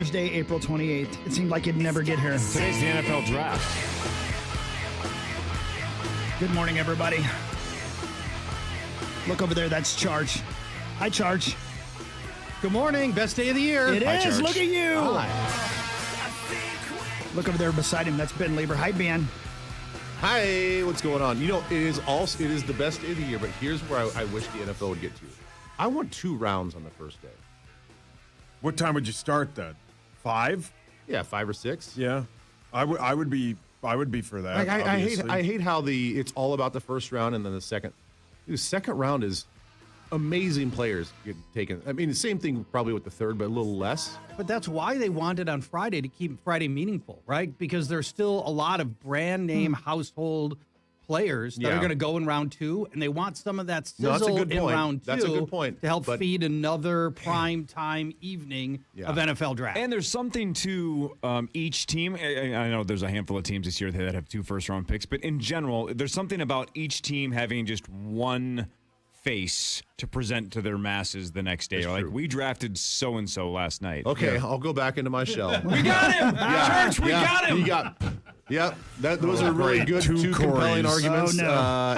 Thursday, April 28th. It seemed like it'd never get here. Today's the NFL Draft. Good morning, everybody. Look over there. That's Charge. Hi, Charge. Good morning. Best day of the year. It Hi, is. Charge. Look at you. Hi. Look over there beside him. That's Ben Lieber. Hi, Ben. Hi, what's going on? You know, it is the best day of the year, but here's where I wish the NFL would get to. I want 2 rounds on the first day. What time would you start then? 5? Yeah, 5 or 6. Yeah, I would be for that. Like, obviously. I hate how it's all about the first round and then the second. The second round is amazing players get taken. I mean, the same thing probably with the third, but a little less. But that's why they wanted on Friday to keep Friday meaningful, right? Because there's still a lot of brand name household players that are going to go in round 2, and they want some of that sizzle in round 2 That's a good point. to help feed another prime time evening of NFL draft. And there's something to each team. I know there's a handful of teams this year that have 2 first-round picks, but in general, there's something about each team having just one face to present to their masses the next day. Like, we drafted so-and-so last night. Okay, I'll go back into my shell. We got him! Church, we got him! Those are really good, 2 compelling arguments. Oh, no.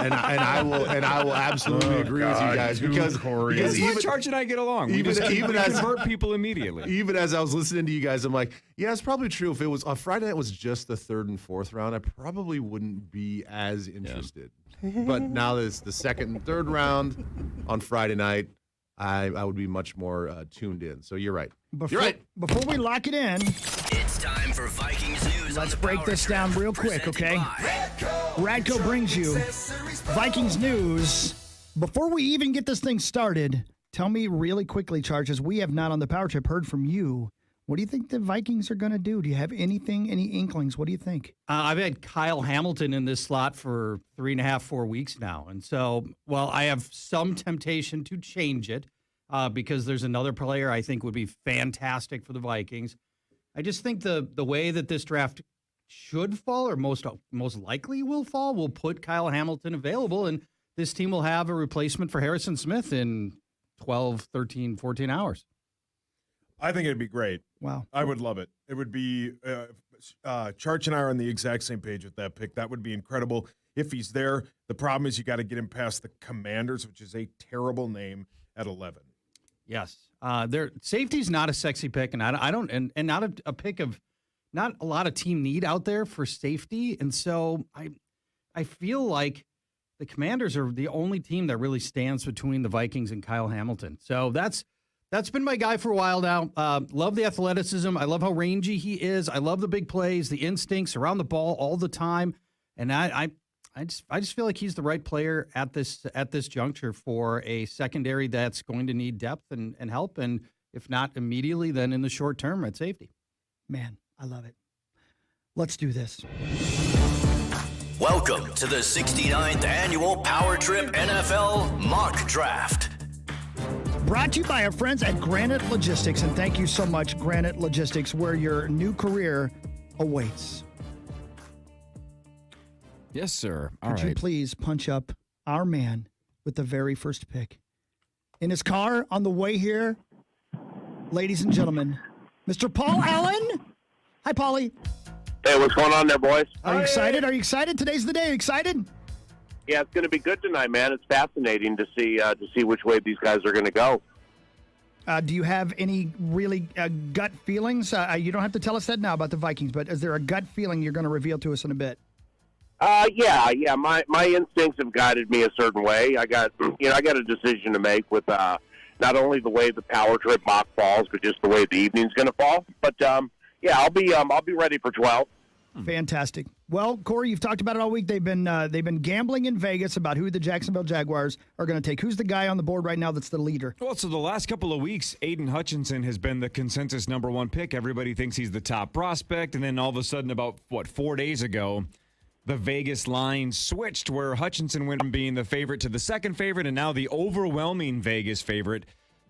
And I will absolutely agree with you guys because That's why Church and I get along. We convert people immediately. Even as I was listening to you guys, I'm like, yeah, it's probably true. If it was on Friday night was just the 3rd and 4th round, I probably wouldn't be as interested. But now that it's the 2nd and 3rd round on Friday night, I would be much more tuned in. So you're right. Before we lock it in, It's time for Vikings news. let's break this down real quick, okay? Radco brings you Vikings news. Before we even get this thing started, tell me really quickly, Charges, we have not on the Power Trip heard from you. What do you think the Vikings are going to do? Do you have any inklings? What do you think? I've had Kyle Hamilton in this slot for 3.5, 4 weeks now. And so, I have some temptation to change it because there's another player I think would be fantastic for the Vikings. I just think the way that this draft should fall, or most likely will fall, will put Kyle Hamilton available, and this team will have a replacement for Harrison Smith in 12, 13, 14 hours. I think it'd be great. Wow. I would love it. It would be Charch and I are on the exact same page with that pick. That would be incredible if he's there. The problem is you got to get him past the Commanders, which is a terrible name, at 11. Yes. Their safety's not a sexy pick, and I don't and not a pick of not a lot of team need out there for safety. And so I feel like the Commanders are the only team that really stands between the Vikings and Kyle Hamilton. So that's been my guy for a while now. Love the athleticism. I love how rangy he is. I love the big plays, the instincts around the ball all the time. And I just feel like he's the right player at this juncture for a secondary that's going to need depth and help. And if not immediately, then in the short term at safety. Man, I love it. Let's do this. Welcome to the 69th annual Power Trip NFL Mock Draft. Brought to you by our friends at Granite Logistics, and thank you so much, Granite Logistics, where your new career awaits. Yes, sir. All Could you please punch up our man with the very first pick? In his car on the way here, ladies and gentlemen, Mr. Paul Allen. Hi, Paulie. Hey, what's going on there, boys? Are you excited? Are you excited? Today's the day. Are you excited? Yeah, it's going to be good tonight, man. It's fascinating to see which way these guys are going to go. Do you have any really gut feelings? You don't have to tell us that now about the Vikings, but is there a gut feeling you're going to reveal to us in a bit? Yeah. My instincts have guided me a certain way. I got a decision to make with not only the way the Power Trip mock falls, but just the way the evening's going to fall. But I'll be ready for 12. Fantastic. Well, Corey, you've talked about it all week. They've been gambling in Vegas about who the Jacksonville Jaguars are going to take. Who's the guy on the board right now that's the leader? Well, so the last couple of weeks, Aiden Hutchinson has been the consensus number 1 pick. Everybody thinks he's the top prospect, and then all of a sudden, about 4 days ago, the Vegas line switched where Hutchinson went from being the favorite to the second favorite, and now the overwhelming Vegas favorite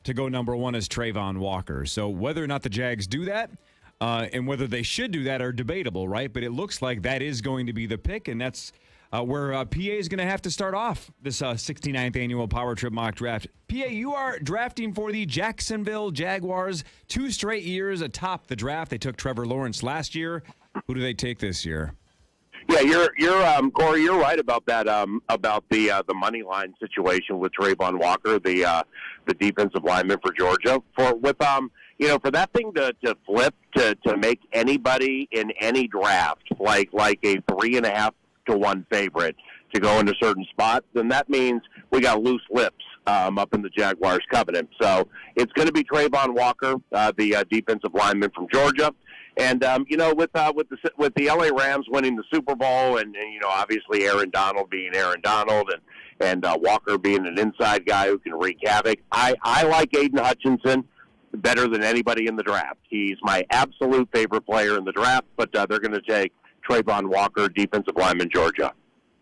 to go number 1 is Trayvon Walker. So whether or not the Jags do that, and whether they should do that are debatable, right? But it looks like that is going to be the pick, and that's where PA is going to have to start off this 69th annual Power Trip mock draft. PA, you are drafting for the Jacksonville Jaguars 2 straight years atop the draft. They took Trevor Lawrence last year. Who do they take this year? Yeah, you're Corey. You're right about that. About the money line situation with Trayvon Walker, the defensive lineman for Georgia. For that thing to flip to make anybody in any draft like a 3.5 to 1 favorite to go into certain spots, then that means we got loose lips up in the Jaguars covenant. So it's going to be Trayvon Walker, the defensive lineman from Georgia. And with the LA Rams winning the Super Bowl, and obviously Aaron Donald being Aaron Donald, and Walker being an inside guy who can wreak havoc, I like Aiden Hutchinson better than anybody in the draft. He's my absolute favorite player in the draft, but they're going to take Trayvon Walker, defensive lineman, Georgia.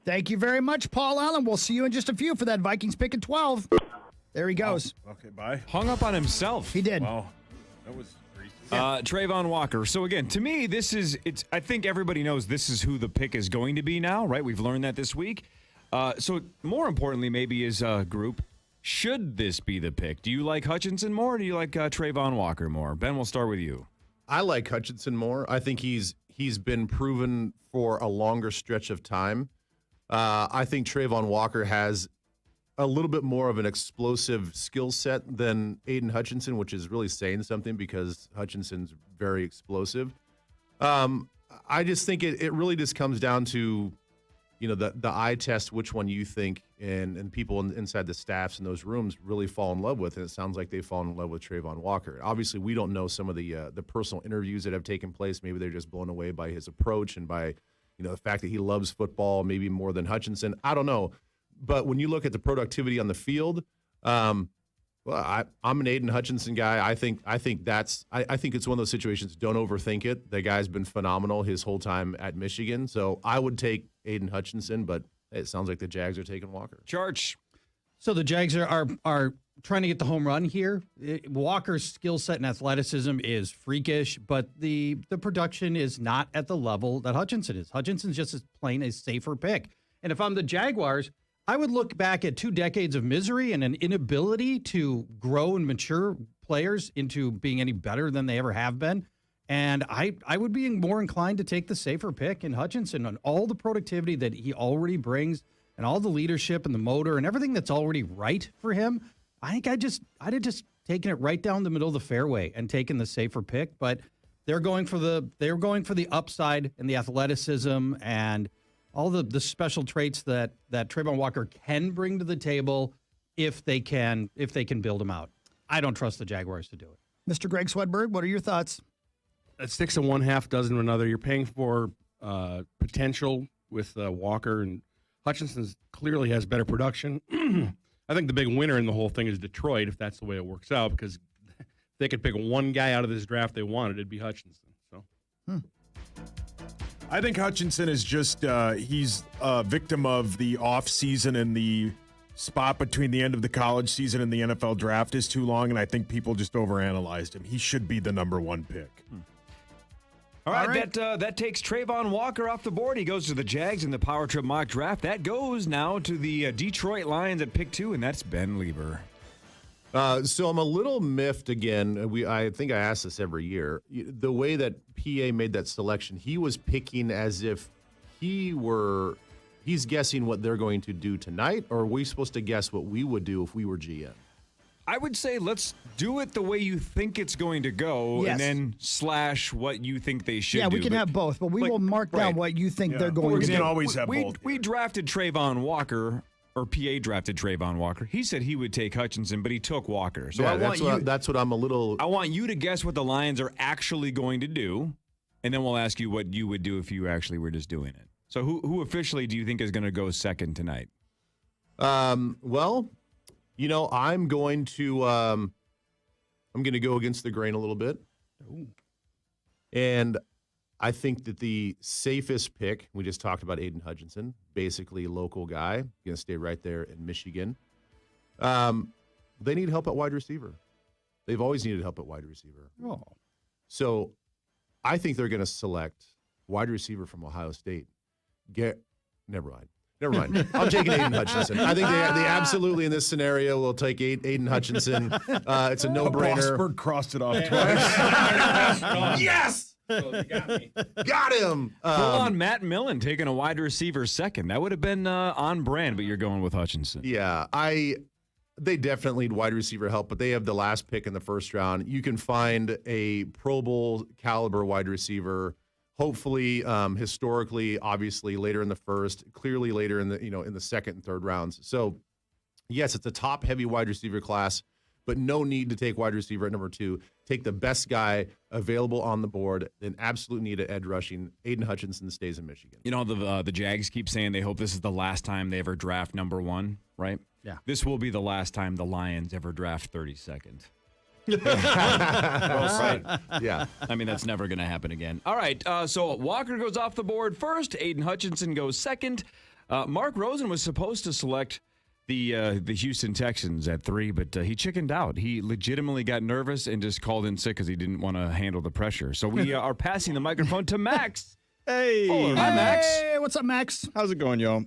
Thank you very much, Paul Allen. We'll see you in just a few for that Vikings pick at 12. There he goes. Oh, okay, bye. Hung up on himself. He did. Wow, that was crazy. Trayvon Walker. So again, to me, I think everybody knows this is who the pick is going to be now, right? We've learned that this week. So more importantly, maybe as a group, should this be the pick? Do you like Hutchinson more, or do you like Trayvon Walker more? Ben, we'll start with you. I like Hutchinson more. I think he's been proven for a longer stretch of time. I think Trayvon Walker has a little bit more of an explosive skill set than Aiden Hutchinson, which is really saying something because Hutchinson's very explosive. I just think it really just comes down to, the eye test, which one you think and people inside the staffs in those rooms really fall in love with. And it sounds like they've fallen in love with Trayvon Walker. Obviously, we don't know some of the personal interviews that have taken place. Maybe they're just blown away by his approach and by, the fact that he loves football, maybe more than Hutchinson. I don't know. But when you look at the productivity on the field, I'm an Aiden Hutchinson guy. I think it's one of those situations. Don't overthink it. The guy's been phenomenal his whole time at Michigan. So I would take Aiden Hutchinson, but it sounds like the Jags are taking Walker. Church. So the Jags are trying to get the home run here. Walker's skill set and athleticism is freakish, but the production is not at the level that Hutchinson is. Hutchinson's just as plain a safer pick. And if I'm the Jaguars, I would look back at 2 decades of misery and an inability to grow and mature players into being any better than they ever have been. And I would be more inclined to take the safer pick in Hutchinson on all the productivity that he already brings and all the leadership and the motor and everything that's already right for him. I think I'd have just taken it right down the middle of the fairway and taken the safer pick. But they're going for the upside and the athleticism and all the special traits that Trayvon Walker can bring to the table if they can build him out. I don't trust the Jaguars to do it. Mr. Greg Swedberg, what are your thoughts? It sticks in one half, dozen to another. You're paying for potential with Walker, and Hutchinson clearly has better production. I think the big winner in the whole thing is Detroit, if that's the way it works out, because if they could pick one guy out of this draft they wanted, it'd be Hutchinson. So. I think Hutchinson is just he's a victim of the offseason, and the spot between the end of the college season and the NFL draft is too long, and I think people just overanalyzed him. He should be the number 1 pick. All right. That takes Trayvon Walker off the board. He goes to the Jags in the Power Trip mock draft. That goes now to the Detroit Lions at pick 2, and that's Ben Lieber. So I'm a little miffed again. I think I ask this every year. The way that PA made that selection, he was picking as if he's guessing what they're going to do tonight, or are we supposed to guess what we would do if we were GM? I would say let's do it the way you think it's going to go, Yes. and then slash what you think they should do. Yeah, we can have both, but we will mark down what you think they're going We to can do. always have both. We drafted Trayvon Walker, or PA drafted Trayvon Walker. He said he would take Hutchinson, but he took Walker. So Yeah, that's what I'm a little. I want you to guess what the Lions are actually going to do, and then we'll ask you what you would do if you actually were just doing it. So who officially do you think is going to go second tonight? Well, I'm going to go against the grain a little bit. Ooh. And I think that the safest pick, we just talked about Aiden Hutchinson, basically local guy, going to stay right there in Michigan. They need help at wide receiver. They've always needed help at wide receiver. Oh. So I think they're going to select wide receiver from Ohio State. Never mind. Never mind. I'm taking Aiden Hutchinson. I think they absolutely, in this scenario, will take Aiden Hutchinson. It's a no-brainer. Bossberg crossed it off twice. Yes! Got him! Full on Matt Millen taking a wide receiver second. That would have been on brand, but you're going with Hutchinson. Yeah, they definitely need wide receiver help, but they have the last pick in the first round. You can find a Pro Bowl caliber wide receiver. Hopefully, historically, obviously, later in the first, clearly later in the second and third rounds. So, yes, it's a top-heavy wide receiver class, but no need to take wide receiver at number 2. Take the best guy available on the board. An absolute need at edge rushing. Aiden Hutchinson stays in Michigan. You know, the Jags keep saying they hope this is the last time they ever draft number 1, right? Yeah. This will be the last time the Lions ever draft 32nd. Well said. Yeah. I mean, that's never going to happen again. All right, so Walker goes off the board first. Aiden Hutchinson goes second. Mark Rosen was supposed to select the Houston Texans at 3, but he chickened out. He legitimately got nervous and just called in sick because he didn't want to handle the pressure. So we are passing the microphone to Max. Hey. Fuller. Hi, Max. Hey, what's up, Max? How's it going, y'all?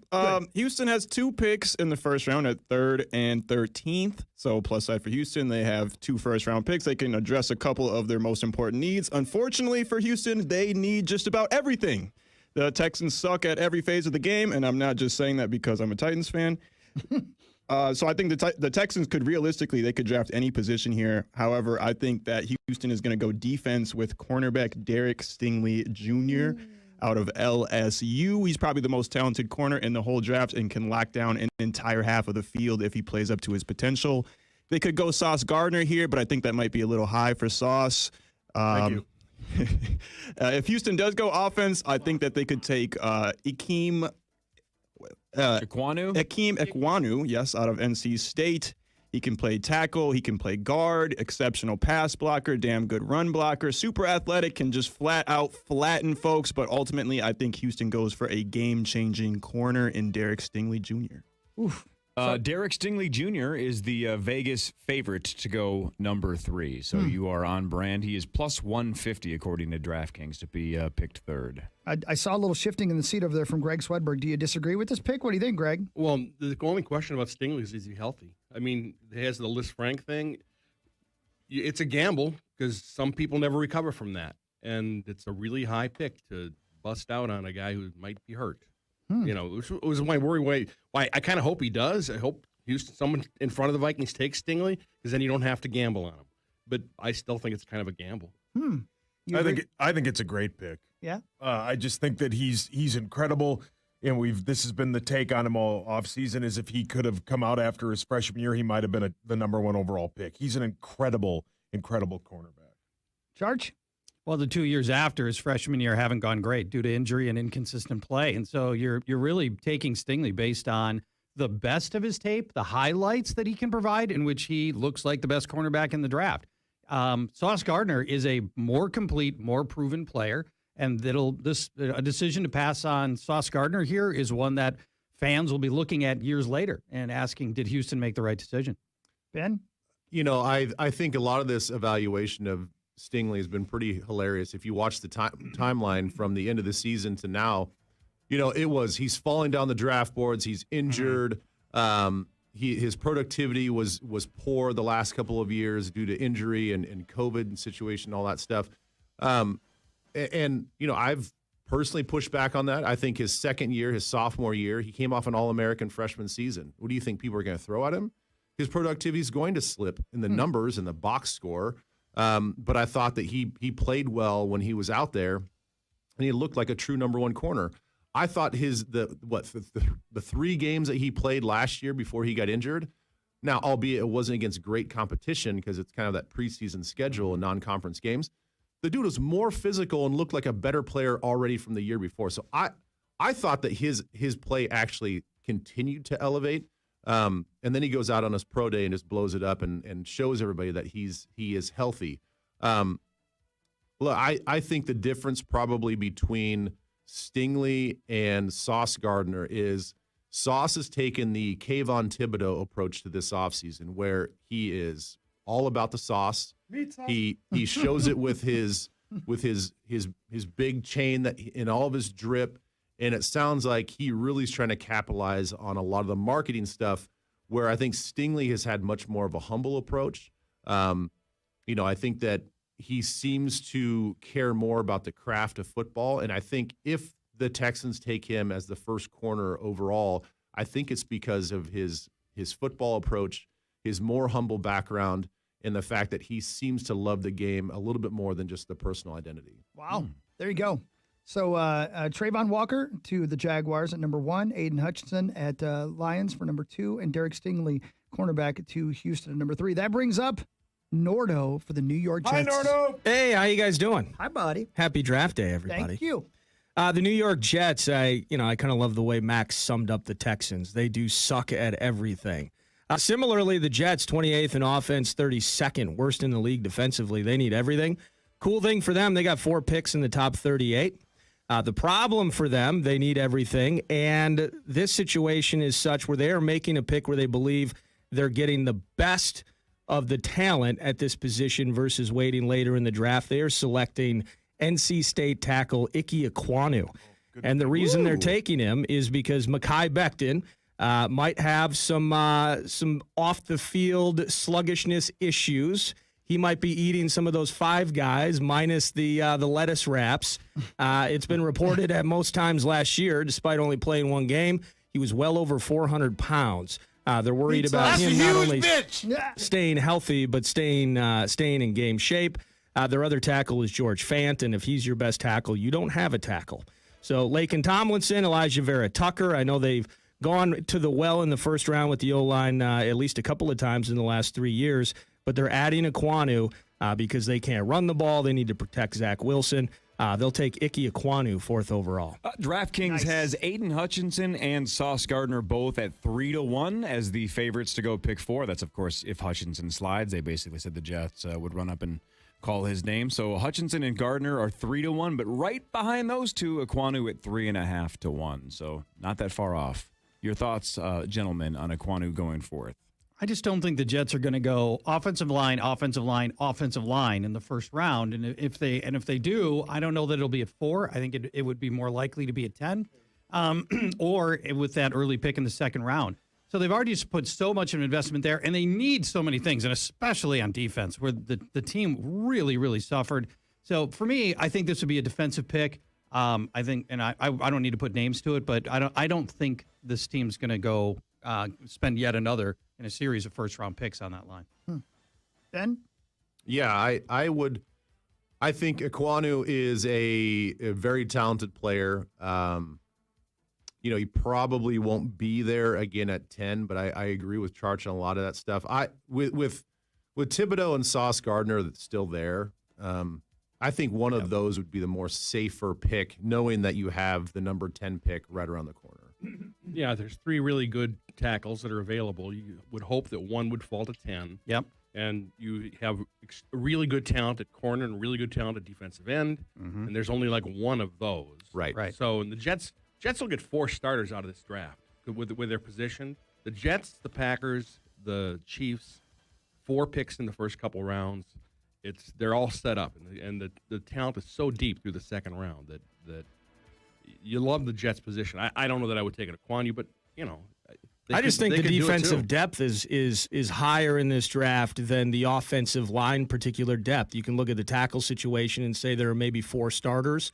Houston has 2 picks in the first round at 3rd and 13th. So plus side for Houston, they have 2 first-round picks. They can address a couple of their most important needs. Unfortunately for Houston, they need just about everything. The Texans suck at every phase of the game, and I'm not just saying that because I'm a Titans fan. So I think the Texans could they could draft any position here. However, I think that Houston is going to go defense with cornerback Derek Stingley Jr. out of LSU. He's probably the most talented corner in the whole draft and can lock down an entire half of the field if he plays up to his potential. They could go Sauce Gardner here, but I think that might be a little high for Sauce. Thank you. If Houston does go offense, I think that they could take Akeem Ekwonu, yes, out of NC State. He can play tackle. He can play guard, exceptional pass blocker, damn good run blocker, super athletic, can just flat out flatten folks. But ultimately, I think Houston goes for a game-changing corner in Derek Stingley Jr. Oof. Derek Stingley Jr. is the Vegas favorite to go number 3. So you are on brand. He is plus 150 according to DraftKings to be picked 3rd. I saw a little shifting in the seat over there from Greg Swedberg. Do you disagree with this pick? What do you think, Greg? Well, the only question about Stingley is he healthy? I mean, he has the Liz Frank thing. It's a gamble because some people never recover from that. And it's a really high pick to bust out on a guy who might be hurt. You know, it was my worry. Why I kind of hope he does. I hope someone in front of the Vikings takes Stingley because then you don't have to gamble on him. But I still think it's kind of a gamble. I think it's a great pick. Yeah. I just think that he's incredible, and this has been the take on him all offseason, is if he could have come out after his freshman year, he might have been the number 1 overall pick. He's an incredible cornerback. Charge? Well, the 2 years after his freshman year haven't gone great due to injury and inconsistent play. And so you're really taking Stingley based on the best of his tape, the highlights that he can provide, in which he looks like the best cornerback in the draft. Sauce Gardner is a more complete, more proven player, and a decision to pass on Sauce Gardner here is one that fans will be looking at years later and asking, did Houston make the right decision? Ben? You know, I think a lot of this evaluation of Stingley has been pretty hilarious. If you watch the timeline from the end of the season to now, you know, he's falling down the draft boards. He's injured. His productivity was poor the last couple of years due to injury and COVID situation, all that stuff. And you know, I've personally pushed back on that. I think his second year, his sophomore year, he came off an All-American freshman season. What do you think people are going to throw at him? His productivity is going to slip in the numbers and the box score. But I thought that he played well when he was out there, and he looked like a true number 1 corner. I thought the 3 games that he played last year before he got injured, now albeit it wasn't against great competition because it's kind of that preseason schedule and non-conference games, the dude was more physical and looked like a better player already from the year before. So I thought that his play actually continued to elevate. And then he goes out on his pro day and just blows it up and shows everybody that he is healthy. Look, I think the difference probably between Stingley and Sauce Gardner is Sauce has taken the Kayvon Thibodeau approach to this offseason, where he is all about the sauce. He shows it with his big chain that in all of his drip And it sounds like he really is trying to capitalize on a lot of the marketing stuff, where I think Stingley has had much more of a humble approach. I think that he seems to care more about the craft of football. And I think if the Texans take him as the first corner overall, I think it's because of his football approach, his more humble background, and the fact that he seems to love the game a little bit more than just the personal identity. Wow. There you go. So Trayvon Walker to the Jaguars at number 1, Aiden Hutchinson at Lions for number 2, and Derek Stingley, cornerback, to Houston at number 3. That brings up Nordo for the New York Jets. Hi, Nordo. Hey, how you guys doing? Hi, buddy. Happy draft day, everybody. Thank you. The New York Jets, I kind of love the way Max summed up the Texans. They do suck at everything. Similarly, the Jets, 28th in offense, 32nd, worst in the league defensively. They need everything. Cool thing for them, they got 4 picks in the top 38. The problem for them, they need everything, and this situation is such where they are making a pick where they believe they're getting the best of the talent at this position versus waiting later in the draft. They are selecting NC State tackle Ike Ekwonu, and the reason they're taking him is because Mekhi Becton might have some off-the-field sluggishness issues. He might be eating some of those Five Guys minus the lettuce wraps. It's been reported at most times last year, despite only playing 1 game, he was well over 400 pounds. They're worried about him not only staying healthy, but staying in game shape. Their other tackle is George Fant, and if he's your best tackle, you don't have a tackle. So Laken Tomlinson, Elijah Vera Tucker, I know they've gone to the well in the first round with the O-line at least a couple of times in the last 3 years, but they're adding Ekwonu because they can't run the ball. They need to protect Zach Wilson. They'll take Ike Ekwonu 4th overall. DraftKings has Aiden Hutchinson and Sauce Gardner both at 3-1 as the favorites to go pick 4. That's, of course, if Hutchinson slides. They basically said the Jets would run up and call his name. So Hutchinson and Gardner are 3-1, but right behind those two, Ekwonu at 3.5-1. So not that far off. Your thoughts, gentlemen, on Ekwonu going forth? I just don't think the Jets are going to go offensive line in the first round. And if they do, I don't know that it'll be at 4. I think it would be more likely to be at 10, or with that early pick in the second round. So they've already just put so much of an investment there, and they need so many things, and especially on defense, where the team really, really suffered. So for me, I think this would be a defensive pick. I think, and I don't need to put names to it, but I don't think this team's going to go spend yet another in a series of first-round picks on that line. Ben? Yeah, I would. I think Ekwonu is a very talented player. He probably won't be there again at 10, but I agree with Charch on a lot of that stuff. With Thibodeau and Sauce Gardner that's still there, I think one of those would be the more safer pick, knowing that you have the number 10 pick right around the corner. Yeah, there's 3 really good tackles that are available. You would hope that one would fall to 10. Yep. And you have really good talent at corner and really good talent at defensive end, and there's only like one of those. Right. So and the Jets will get 4 starters out of this draft with their position. The Jets, the Packers, the Chiefs, 4 picks in the first couple rounds. They're all set up, and the talent is so deep through the second round that you love the Jets' position. I don't know that I would take it to Ekwonu, but I just think the defensive depth is higher in this draft than the offensive line particular depth. You can look at the tackle situation and say there are maybe 4 starters.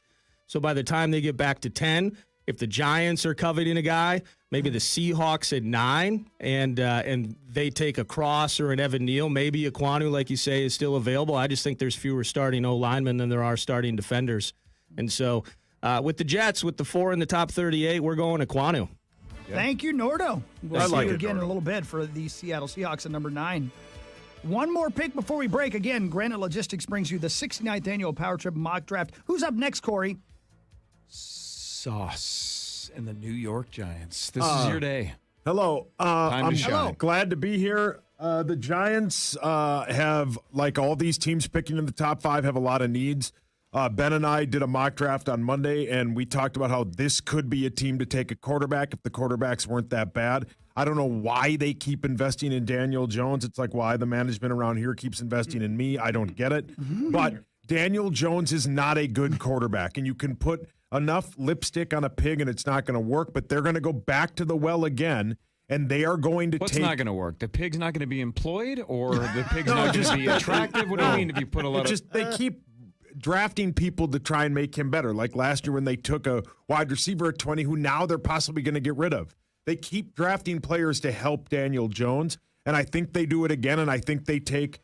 So by the time they get back to 10, if the Giants are coveting a guy, maybe the Seahawks at 9, and they take a Cross or an Evan Neal, maybe Ekwonu, like you say, is still available. I just think there's fewer starting O-linemen than there are starting defenders. And so with the Jets, with the 4 in the top 38, we're going Ekwonu. Yeah. Thank you, Nordo. We'll see you again Nordo. in a little bit for the Seattle Seahawks at number 9. One more pick before we break. Again, Granite Logistics brings you the 69th annual Power Trip mock draft. Who's up next, Corey? Sauce and the New York Giants. This is your day. Hello. Time to shine. Glad to be here. The Giants have, like all these teams picking in the top 5, have a lot of needs. Ben and I did a mock draft on Monday, and we talked about how this could be a team to take a quarterback if the quarterbacks weren't that bad. I don't know why they keep investing in Daniel Jones. It's like why the management around here keeps investing in me. I don't get it. But Daniel Jones is not a good quarterback, and you can put enough lipstick on a pig and it's not going to work, but they're going to go back to the well again, and they are going to What's not going to work? The pig's not going to be employed, or the pig's not going to be attractive? What do you mean if you put a lot of... They keep drafting people to try and make him better, like last year when they took a wide receiver at 20 who now they're possibly going to get rid of. They keep drafting players to help Daniel Jones, and I think they do it again, and I think they take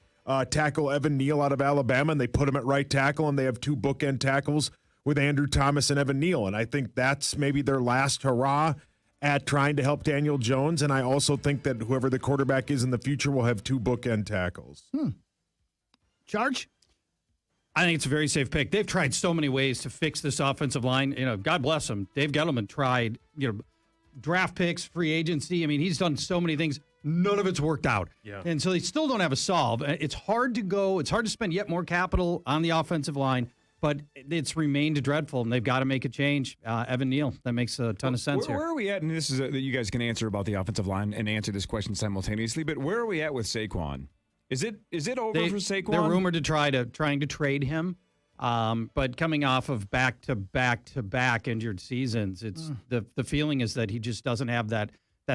tackle Evan Neal out of Alabama, and they put him at right tackle, and they have 2 bookend tackles with Andrew Thomas and Evan Neal, and I think that's maybe their last hurrah at trying to help Daniel Jones, and I also think that whoever the quarterback is in the future will have 2 bookend tackles. Charge? I think it's a very safe pick. They've tried so many ways to fix this offensive line. God bless them. Dave Gettleman tried, draft picks, free agency. I mean, he's done so many things. None of it's worked out. Yeah. And so they still don't have a solve. It's hard to spend yet more capital on the offensive line, but it's remained dreadful, and they've got to make a change. Evan Neal, that makes a ton of sense here. Where are we at? And this is that you guys can answer about the offensive line and answer this question simultaneously, but where are we at with Saquon? Is it over for Saquon? They're rumored to trying to trade him, but coming off of back-to-back injured seasons, it's the feeling is that he just doesn't have that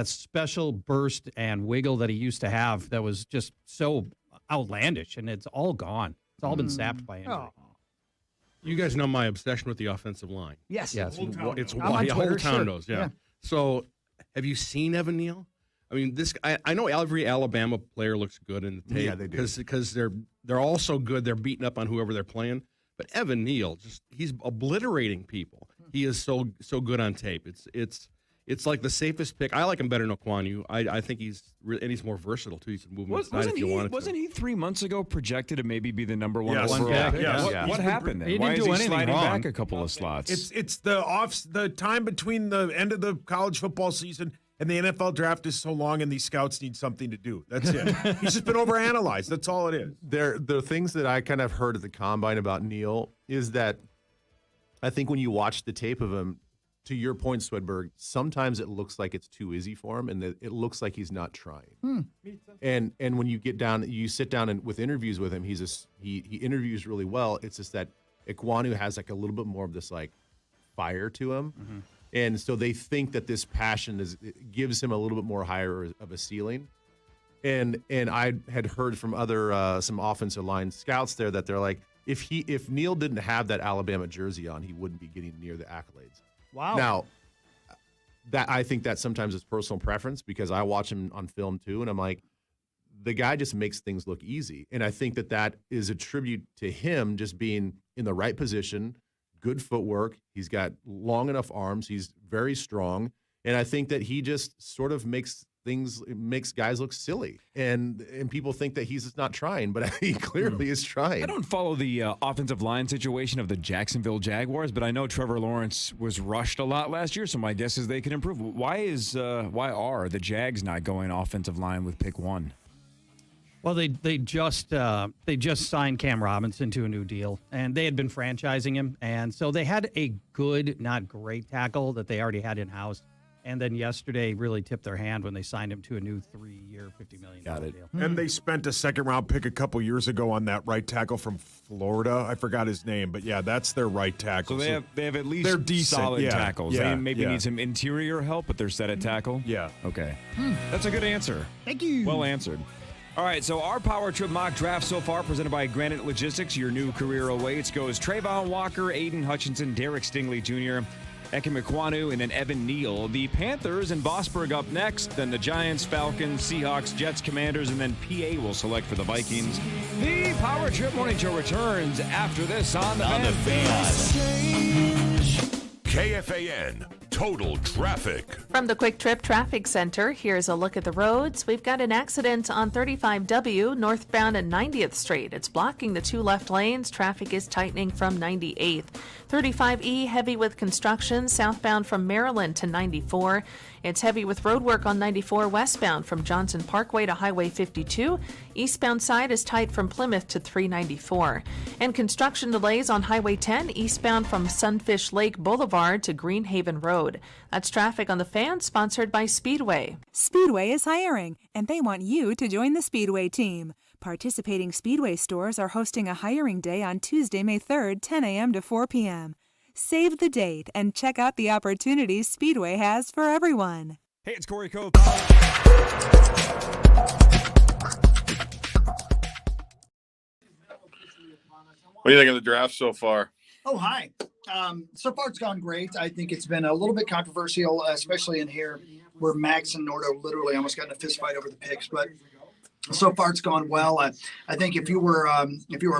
special burst and wiggle that he used to have that was just so outlandish, and it's all gone. It's all been sapped by injury. Oh. You guys know my obsession with the offensive line. Yes. It's I'm why on the whole Twitter, town sure. knows. Yeah. Yeah. So, have you seen Evan Neal? I mean, I know every Alabama player looks good in the tape. Yeah, they do. Because they're all so good. They're beating up on whoever they're playing. But Evan Neal, he's obliterating people. He is so good on tape. It's like the safest pick. I like him better than Okwonu. I think he's more versatile too. He's moving inside if you wanted to. Wasn't he 3 months ago projected to maybe be the number one Yes. overall Yeah, pick? yes. What happened then? He Why didn't is do he anything sliding wrong. back a couple of slots? It's the time between the end of the college football season and the NFL draft is so long, and these scouts need something to do. That's it. He's just been overanalyzed. That's all it is. The things that I kind of heard at the combine about Neal is that I think when you watch the tape of him, to your point, Swedberg, sometimes it looks like it's too easy for him, and that it looks like he's not trying. And when you get down, you sit down and with interviews with him, he interviews really well. It's just that Okwonu has like a little bit more of this like fire to him, and so they think that this passion gives him a little bit more higher of a ceiling. And I had heard from other some offensive line scouts there that they're like, if Neal didn't have that Alabama jersey on, he wouldn't be getting near the accolades. Wow. Now, that I think that sometimes is personal preference because I watch him on film too, and I'm like, the guy just makes things look easy. And I think that is a tribute to him just being in the right position, good footwork. He's got long enough arms. He's very strong. And I think that he just sort of makes guys look silly. And people think that he's just not trying, but he clearly is trying. I don't follow the offensive line situation of the Jacksonville Jaguars, but I know Trevor Lawrence was rushed a lot last year, so my guess is they can improve. Why are the Jags not going offensive line with pick 1? Well, they just signed Cam Robinson to a new deal, and they had been franchising him, and so they had a good, not great tackle that they already had in house. And then yesterday really tipped their hand when they signed him to a new 3-year, $50 million deal. And they spent a second-round pick a couple years ago on that right tackle from Florida. I forgot his name, but yeah, that's their right tackle. So they have at least they're decent, solid tackles. Yeah, They maybe yeah. need some interior help, but they're set at tackle. Yeah. Okay. That's a good answer. Thank you. Well answered. All right, so our Power Trip mock draft so far presented by Granite Logistics. Your new career awaits. Goes Trayvon Walker, Aiden Hutchinson, Derek Stingley Jr., Ekem Ekwonu, and then Evan Neal. The Panthers and Vosburgh up next. Then the Giants, Falcons, Seahawks, Jets, Commanders, and then PA will select for the Vikings. The Power Trip Morning Show returns after this on the Fan. KFAN Total Traffic. From the Quick Trip Traffic Center, here's a look at the roads. We've got an accident on 35W northbound at 90th Street. It's blocking the 2 left lanes. Traffic is tightening from 98th. 35E heavy with construction southbound from Maryland to 94. It's heavy with road work on 94 westbound from Johnson Parkway to Highway 52. Eastbound side is tight from Plymouth to 394. And construction delays on Highway 10 eastbound from Sunfish Lake Boulevard to Greenhaven Road. That's traffic on the Fan, sponsored by Speedway. Speedway is hiring, and they want you to join the Speedway team. Participating Speedway stores are hosting a hiring day on Tuesday, May 3rd, 10 a.m. to 4 p.m. Save the date and check out the opportunities Speedway has for everyone. Hey, it's Corey Cope. What do you think of the draft so far? Oh, hi. So far, it's gone great. I think it's been a little bit controversial, especially in here where Max and Nordo literally almost got in a fist fight over the picks. But so far, it's gone well. I think if you were a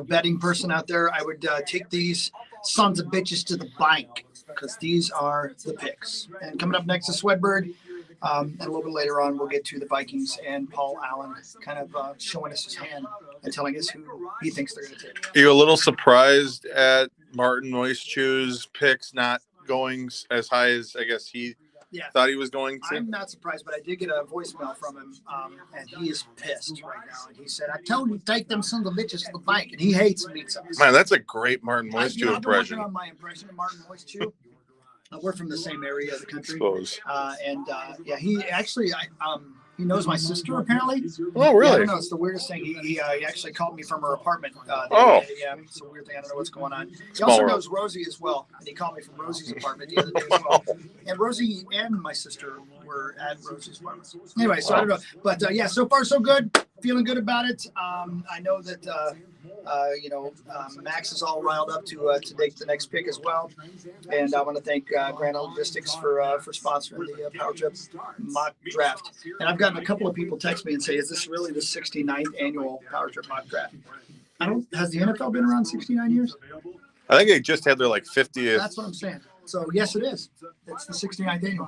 betting person out there, I would take these sons of bitches to the bank because these are the picks. And coming up next is Swedberg. And a little bit later on, we'll get to the Vikings and Paul Allen kind of showing us his hand and telling us who he thinks they're going to take. Are you a little surprised at Martin Moistu's picks not going as high as I guess he thought he was going to? I'm not surprised, but I did get a voicemail from him, and he is pissed right now. And he said, I told him to take them sons of bitches to the bank, and he hates meat sauce. Man, that's a great Martin Moistu impression. I've been working on my impression of Martin Moistu. We're from the same area of the country. He actually, he knows my sister apparently. Oh, really? Yeah, I don't know. It's the weirdest thing. He actually called me from her apartment. Yeah, it's a weird thing. I don't know what's going on. He also knows Rosie as well, and he called me from Rosie's apartment the other day as well. And Rosie and my sister were at Rosie's apartment. Anyway, so I don't know, but so far so good. Feeling good about it. I know that Max is all riled up to take the next pick as well, and I want to thank Granite Logistics for sponsoring the Power Trip mock draft. And I've gotten a couple of people text me and say, "Is this really the 69th annual Power Trip mock draft?" Has the NFL been around 69 years? I think they just had their 50th. That's what I'm saying. So yes, it is. It's the 69th annual.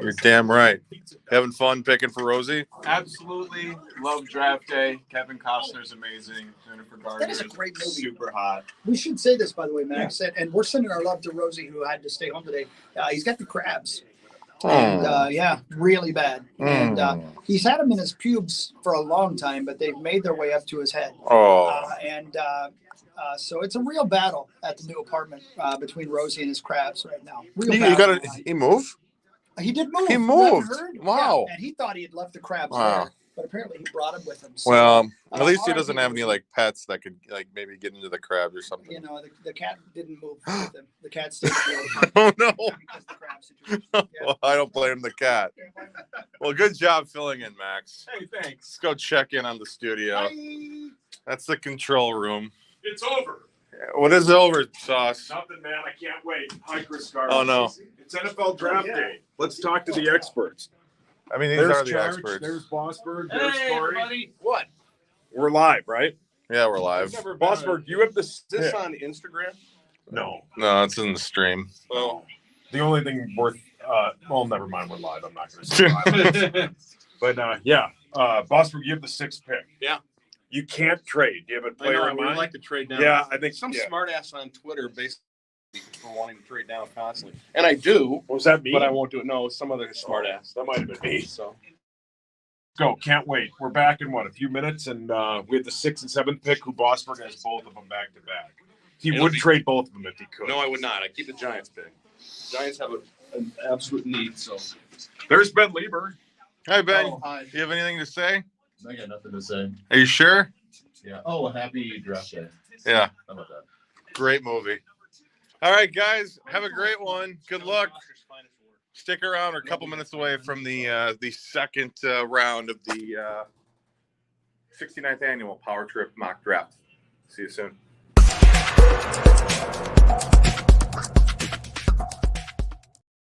You're damn right. Having fun picking for Rosie? Absolutely. Love draft day. Kevin Costner's amazing. Jennifer Garner. That is a great movie. Super hot. We should say this, by the way, Max, and we're sending our love to Rosie, who had to stay home today. He's got the crabs. And, really bad. And he's had them in his pubes for a long time, but they've made their way up to his head. So it's a real battle at the new apartment between Rosie and his crabs right now. He moved? He did move. He moved. Wow. Yeah, and he thought he had left the crabs there, but apparently he brought them with him. So, well, at least he doesn't have any pets that could maybe get into the crabs or something. You know, the cat didn't move with him. The cat stayed there. Oh no. Well, I don't blame the cat. Well, good job filling in, Max. Hey, thanks. Let's go check in on the studio. Bye. That's the control room. It's over. What is over, Sauce? Nothing, man. I can't wait. Hi, Chris Garland. Oh, no. It's NFL draft day. Let's talk to the experts. I mean, these are the experts. There's Bossberg. There's Corey. Everybody. What? We're live, right? Yeah, we're live. Bossberg, you have Is this on Instagram? No. No, it's in the stream. Well, the only thing worth never mind. We're live. I'm not going to say live. But Bossberg, you have the 6th pick. Yeah. You can't trade. Do you have a player in I would mind? like to trade down. Yeah, I think some smart ass on Twitter basically for wanting to trade down constantly. And I do. Was that me? But I won't do it. No, some other smart ass. That might have been me. So go. Can't wait. We're back in a few minutes, and we have the 6th and 7th pick. Who Bossberg has both of them back to back. He would trade both of them if he could. No, I would not. I keep the Giants pick. Giants have an absolute need. So there's Ben Lieber. Hi, Ben. Oh, hi. Do you have anything to say? I got nothing to say. Are you sure? Yeah. Oh, happy draft day. Yeah. How about that? Great movie. All right, guys. Have a great one. Good luck. Stick around. We're a couple minutes away from the second round of the 69th annual Power Trip mock draft. See you soon.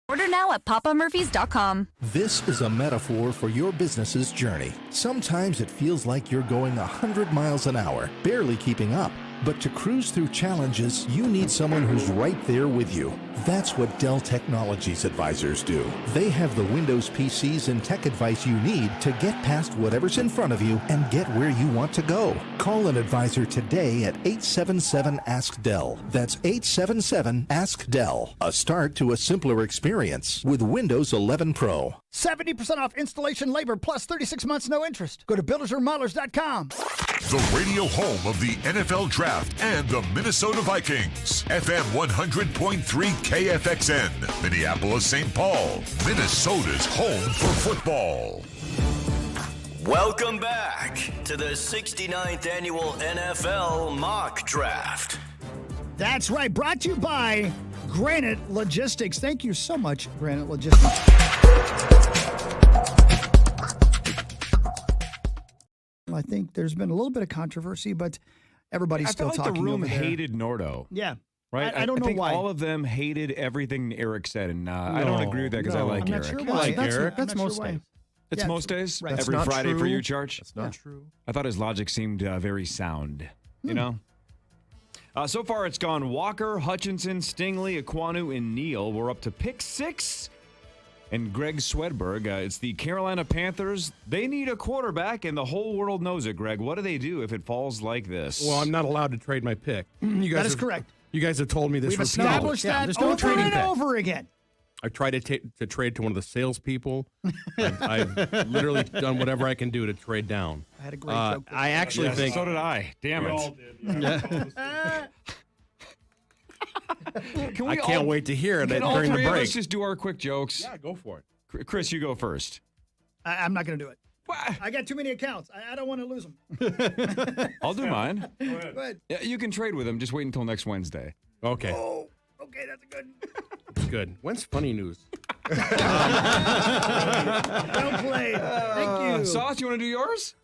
Order now at papamurphys.com. This is a metaphor for your business's journey. Sometimes it feels like you're going 100 miles an hour, barely keeping up. But to cruise through challenges, you need someone who's right there with you. That's what Dell Technologies advisors do. They have the Windows PCs and tech advice you need to get past whatever's in front of you and get where you want to go. Call an advisor today at 877-ASK-DELL. That's 877-ASK-DELL. A start to a simpler experience with Windows 11 Pro. 70% off installation labor plus 36 months no interest. Go to buildersremodelers.com. The radio home of the NFL Draft and the Minnesota Vikings. FM 100.3 KFXN. Minneapolis, St. Paul. Minnesota's home for football. Welcome back to the 69th annual NFL mock draft. That's right. Brought to you by Granite Logistics. Thank you so much, Granite Logistics. I think there's been a little bit of controversy, but everybody's still I felt like talking the room over there. hated Nordo. Yeah. Right? I don't know think why. all of them hated everything Eric said, and I don't agree with that because I like I'm Eric. not sure I why. like Eric. I'm That's not most sure why. days. It's Yeah, most days? right. Every Friday for you, Charge? That's not true. I thought his logic seemed very sound, you know? So far, it's gone Walker, Hutchinson, Stingley, Ekwonu, and Neal. We're up to pick 6. And Greg Swedberg, it's the Carolina Panthers. They need a quarterback, and the whole world knows it, Greg. What do they do if it falls like this? Well, I'm not allowed to trade my pick. You guys That is have- correct. You guys have told me this We've repeatedly. established that no over trading and pick. over again. I tried to trade to one of the salespeople. I've literally done whatever I can do to trade down. I had a great joke. I actually think so did I. Damn it. I can't wait to hear it Can all during the three of us break. just do our quick jokes? Yeah, go for it. Chris, you go first. I'm not going to do it. I got too many accounts. I don't want to lose them. I'll do mine. Go ahead. Yeah, you can trade with them. Just wait until next Wednesday. Okay. Oh, okay, that's a good. Good. When's funny news? Well played. Thank you. Sauce, you want to do yours?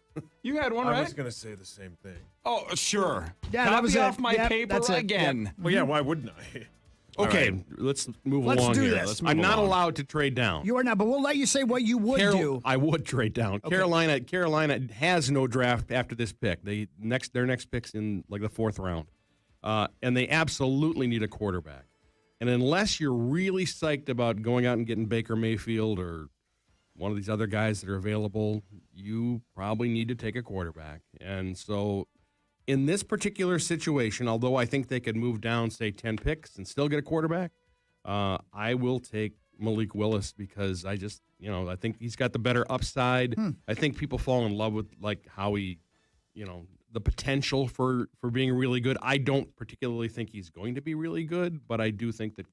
You had one, I right? was going to say the same thing. Oh, sure. Yeah, that Copy was it. off my Yep, paper that's it. again. Yep. Well, yeah, why wouldn't I? Okay, let's move Let's along do here. this. I'm not allowed to trade down. You are not, but we'll let you say what you would do. I would trade down. Okay. Carolina has no draft after this pick. Their next pick's in like the 4th round, and they absolutely need a quarterback. And unless you're really psyched about going out and getting Baker Mayfield or one of these other guys that are available, you probably need to take a quarterback. And so, in this particular situation, although I think they could move down, say 10 picks and still get a quarterback, I will take Malik Willis because I think he's got the better upside. I think people fall in love with like how he, the potential for being really good. I don't particularly think he's going to be really good, but I do think that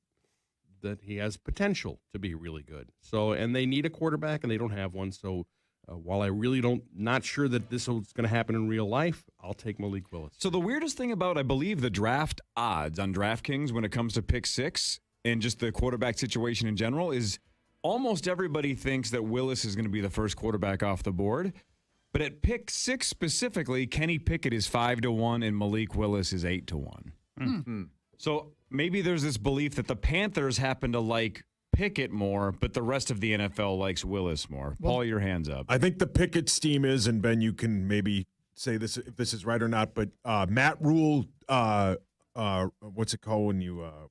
he has potential to be really good. So, and they need a quarterback and they don't have one. So, while I really not sure that this is going to happen in real life, I'll take Malik Willis. So the weirdest thing about, I believe, the draft odds on DraftKings when it comes to pick 6 and just the quarterback situation in general is almost everybody thinks that Willis is going to be the first quarterback off the board. But at pick 6 specifically, Kenny Pickett is 5-1 and Malik Willis is 8-1. So maybe there's this belief that the Panthers happen to like Pickett more, but the rest of the NFL likes Willis more. Paul, your hands up. I think the Pickett steam is, and Ben, you can maybe say this if this is right or not, but Matt Rule, what's it called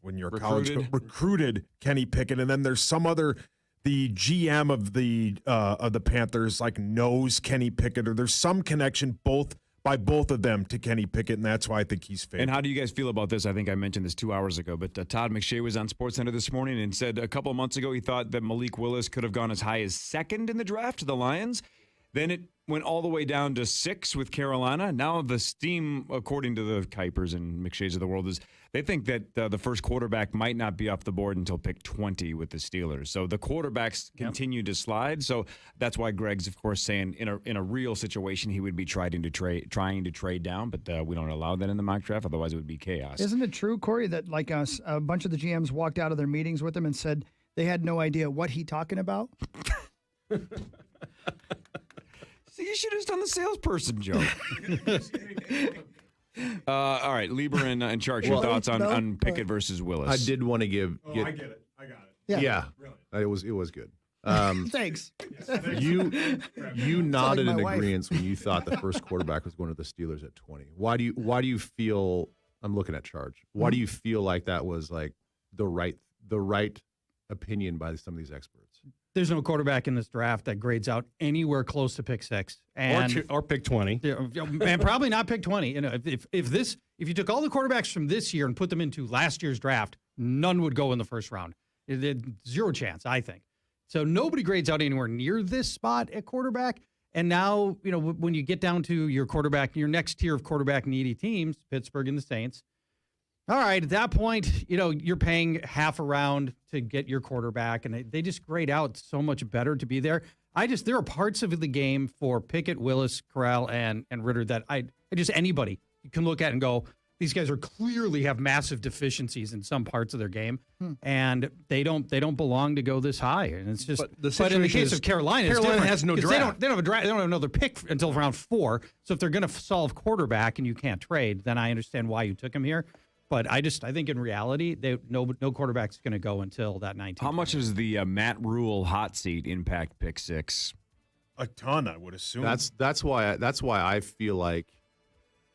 when you're a college recruited Kenny Pickett, and then there's some other the GM of the Panthers like knows Kenny Pickett, or there's some connection by both of them to Kenny Pickett, and that's why I think he's favored. And how do you guys feel about this? I think I mentioned this 2 hours ago, but Todd McShay was on SportsCenter this morning and said a couple of months ago he thought that Malik Willis could have gone as high as 2nd in the draft to the Lions. Then it went all the way down to 6 with Carolina. Now the steam, according to the Kuipers and McShays of the world, is they think that the first quarterback might not be off the board until pick 20 with the Steelers. So the quarterbacks continue to slide. So that's why Greg's, of course, saying in a real situation he would be trying to trade down, but we don't allow that in the mock draft. Otherwise, it would be chaos. Isn't it true, Corey, that like us, a bunch of the GMs walked out of their meetings with him and said they had no idea what he talking about? See, you should have done the salesperson joke. All right, Lieber and Charge, your thoughts on Pickett versus Willis. I did want to give. I get it. I got it. Yeah. It was good. Thanks. You nodded like in my wife. agreement when you thought the first quarterback was going to the Steelers at 20. Why do you feel? I'm looking at Charge. Why do you feel like that was like the right opinion by some of these experts? There's no quarterback in this draft that grades out anywhere close to pick 6, or pick 20, and probably not pick 20. If you took all the quarterbacks from this year and put them into last year's draft, none would go in the first round. Zero chance, I think. So nobody grades out anywhere near this spot at quarterback. And now, when you get down to your quarterback, your next tier of quarterback needy teams, Pittsburgh and the Saints. All right, at that point, you're paying half a round to get your quarterback, and they just grade out so much better to be there. There are parts of the game for Pickett, Willis, Corral, and Ritter that anybody you can look at and go, These guys are clearly have massive deficiencies in some parts of their game, and they don't belong to go this high. And it's just. But in the case of Carolina, it's different, has no draft. They don't have a draft. They don't have another pick until round 4. So if they're going to solve quarterback and you can't trade, then I understand why you took him here. But I think in reality, no quarterback's going to go until that 19. How much does the Matt Rule hot seat impact pick 6? A ton, I would assume. That's why I feel like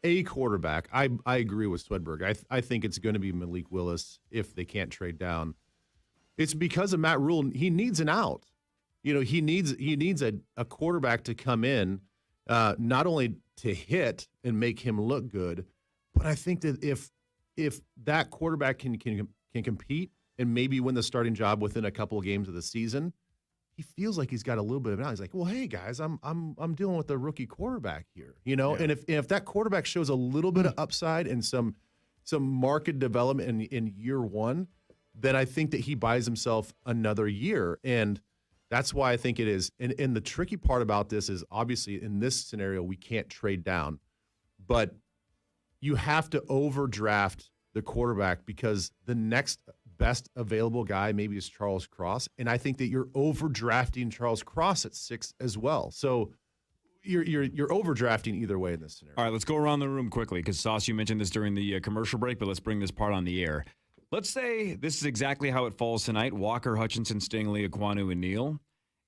a quarterback. I agree with Swedberg. I think it's going to be Malik Willis if they can't trade down. It's because of Matt Rule. He needs an out. He needs a quarterback to come in, not only to hit and make him look good, but I think that if that quarterback can compete and maybe win the starting job within a couple of games of the season, he feels like he's got a little bit of an out. He's like, well, hey guys, I'm dealing with a rookie quarterback here, And if that quarterback shows a little bit of upside and some market development in year 1, then I think that he buys himself another year, and that's why I think it is. And the tricky part about this is obviously in this scenario we can't trade down, but you have to overdraft the quarterback because the next best available guy maybe is Charles Cross, and I think that you're overdrafting Charles Cross at 6 as well. So you're overdrafting either way in this scenario. All right, let's go around the room quickly because Sauce, you mentioned this during the commercial break, but let's bring this part on the air. Let's say this is exactly how it falls tonight: Walker, Hutchinson, Stingley, Ekwonu, and Neal,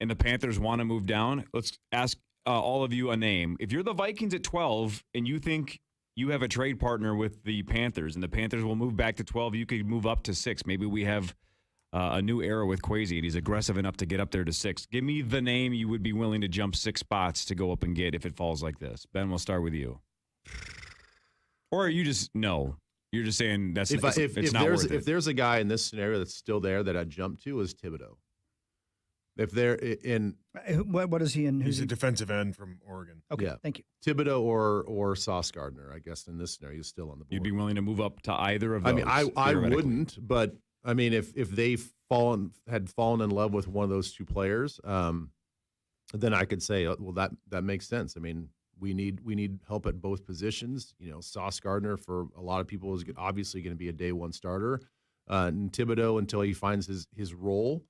and the Panthers want to move down. Let's ask all of you a name. If you're the Vikings at 12 and you think you have a trade partner with the Panthers, and the Panthers will move back to 12. You could move up to 6. Maybe we have a new era with Kwesi, and he's aggressive enough to get up there to 6. Give me the name you would be willing to jump 6 spots to go up and get if it falls like this. Ben, we'll start with you. Or you just no. You're just saying that's it's not worth it. If there's a guy in this scenario that's still there that I'd jump to is Thibodeau. If they're in what is he in? He's a defensive end from Oregon. Okay, yeah. Thank you. Thibodeau or Sauce Gardner, I guess in this scenario, he's still on the board. You'd be willing to move up to either of those? I mean, I wouldn't, but I mean, if they've had fallen in love with one of those two players, then I could say, well, that makes sense. I mean, we need help at both positions. Sauce Gardner for a lot of people is obviously going to be a day one starter, and Thibodeau until he finds his role.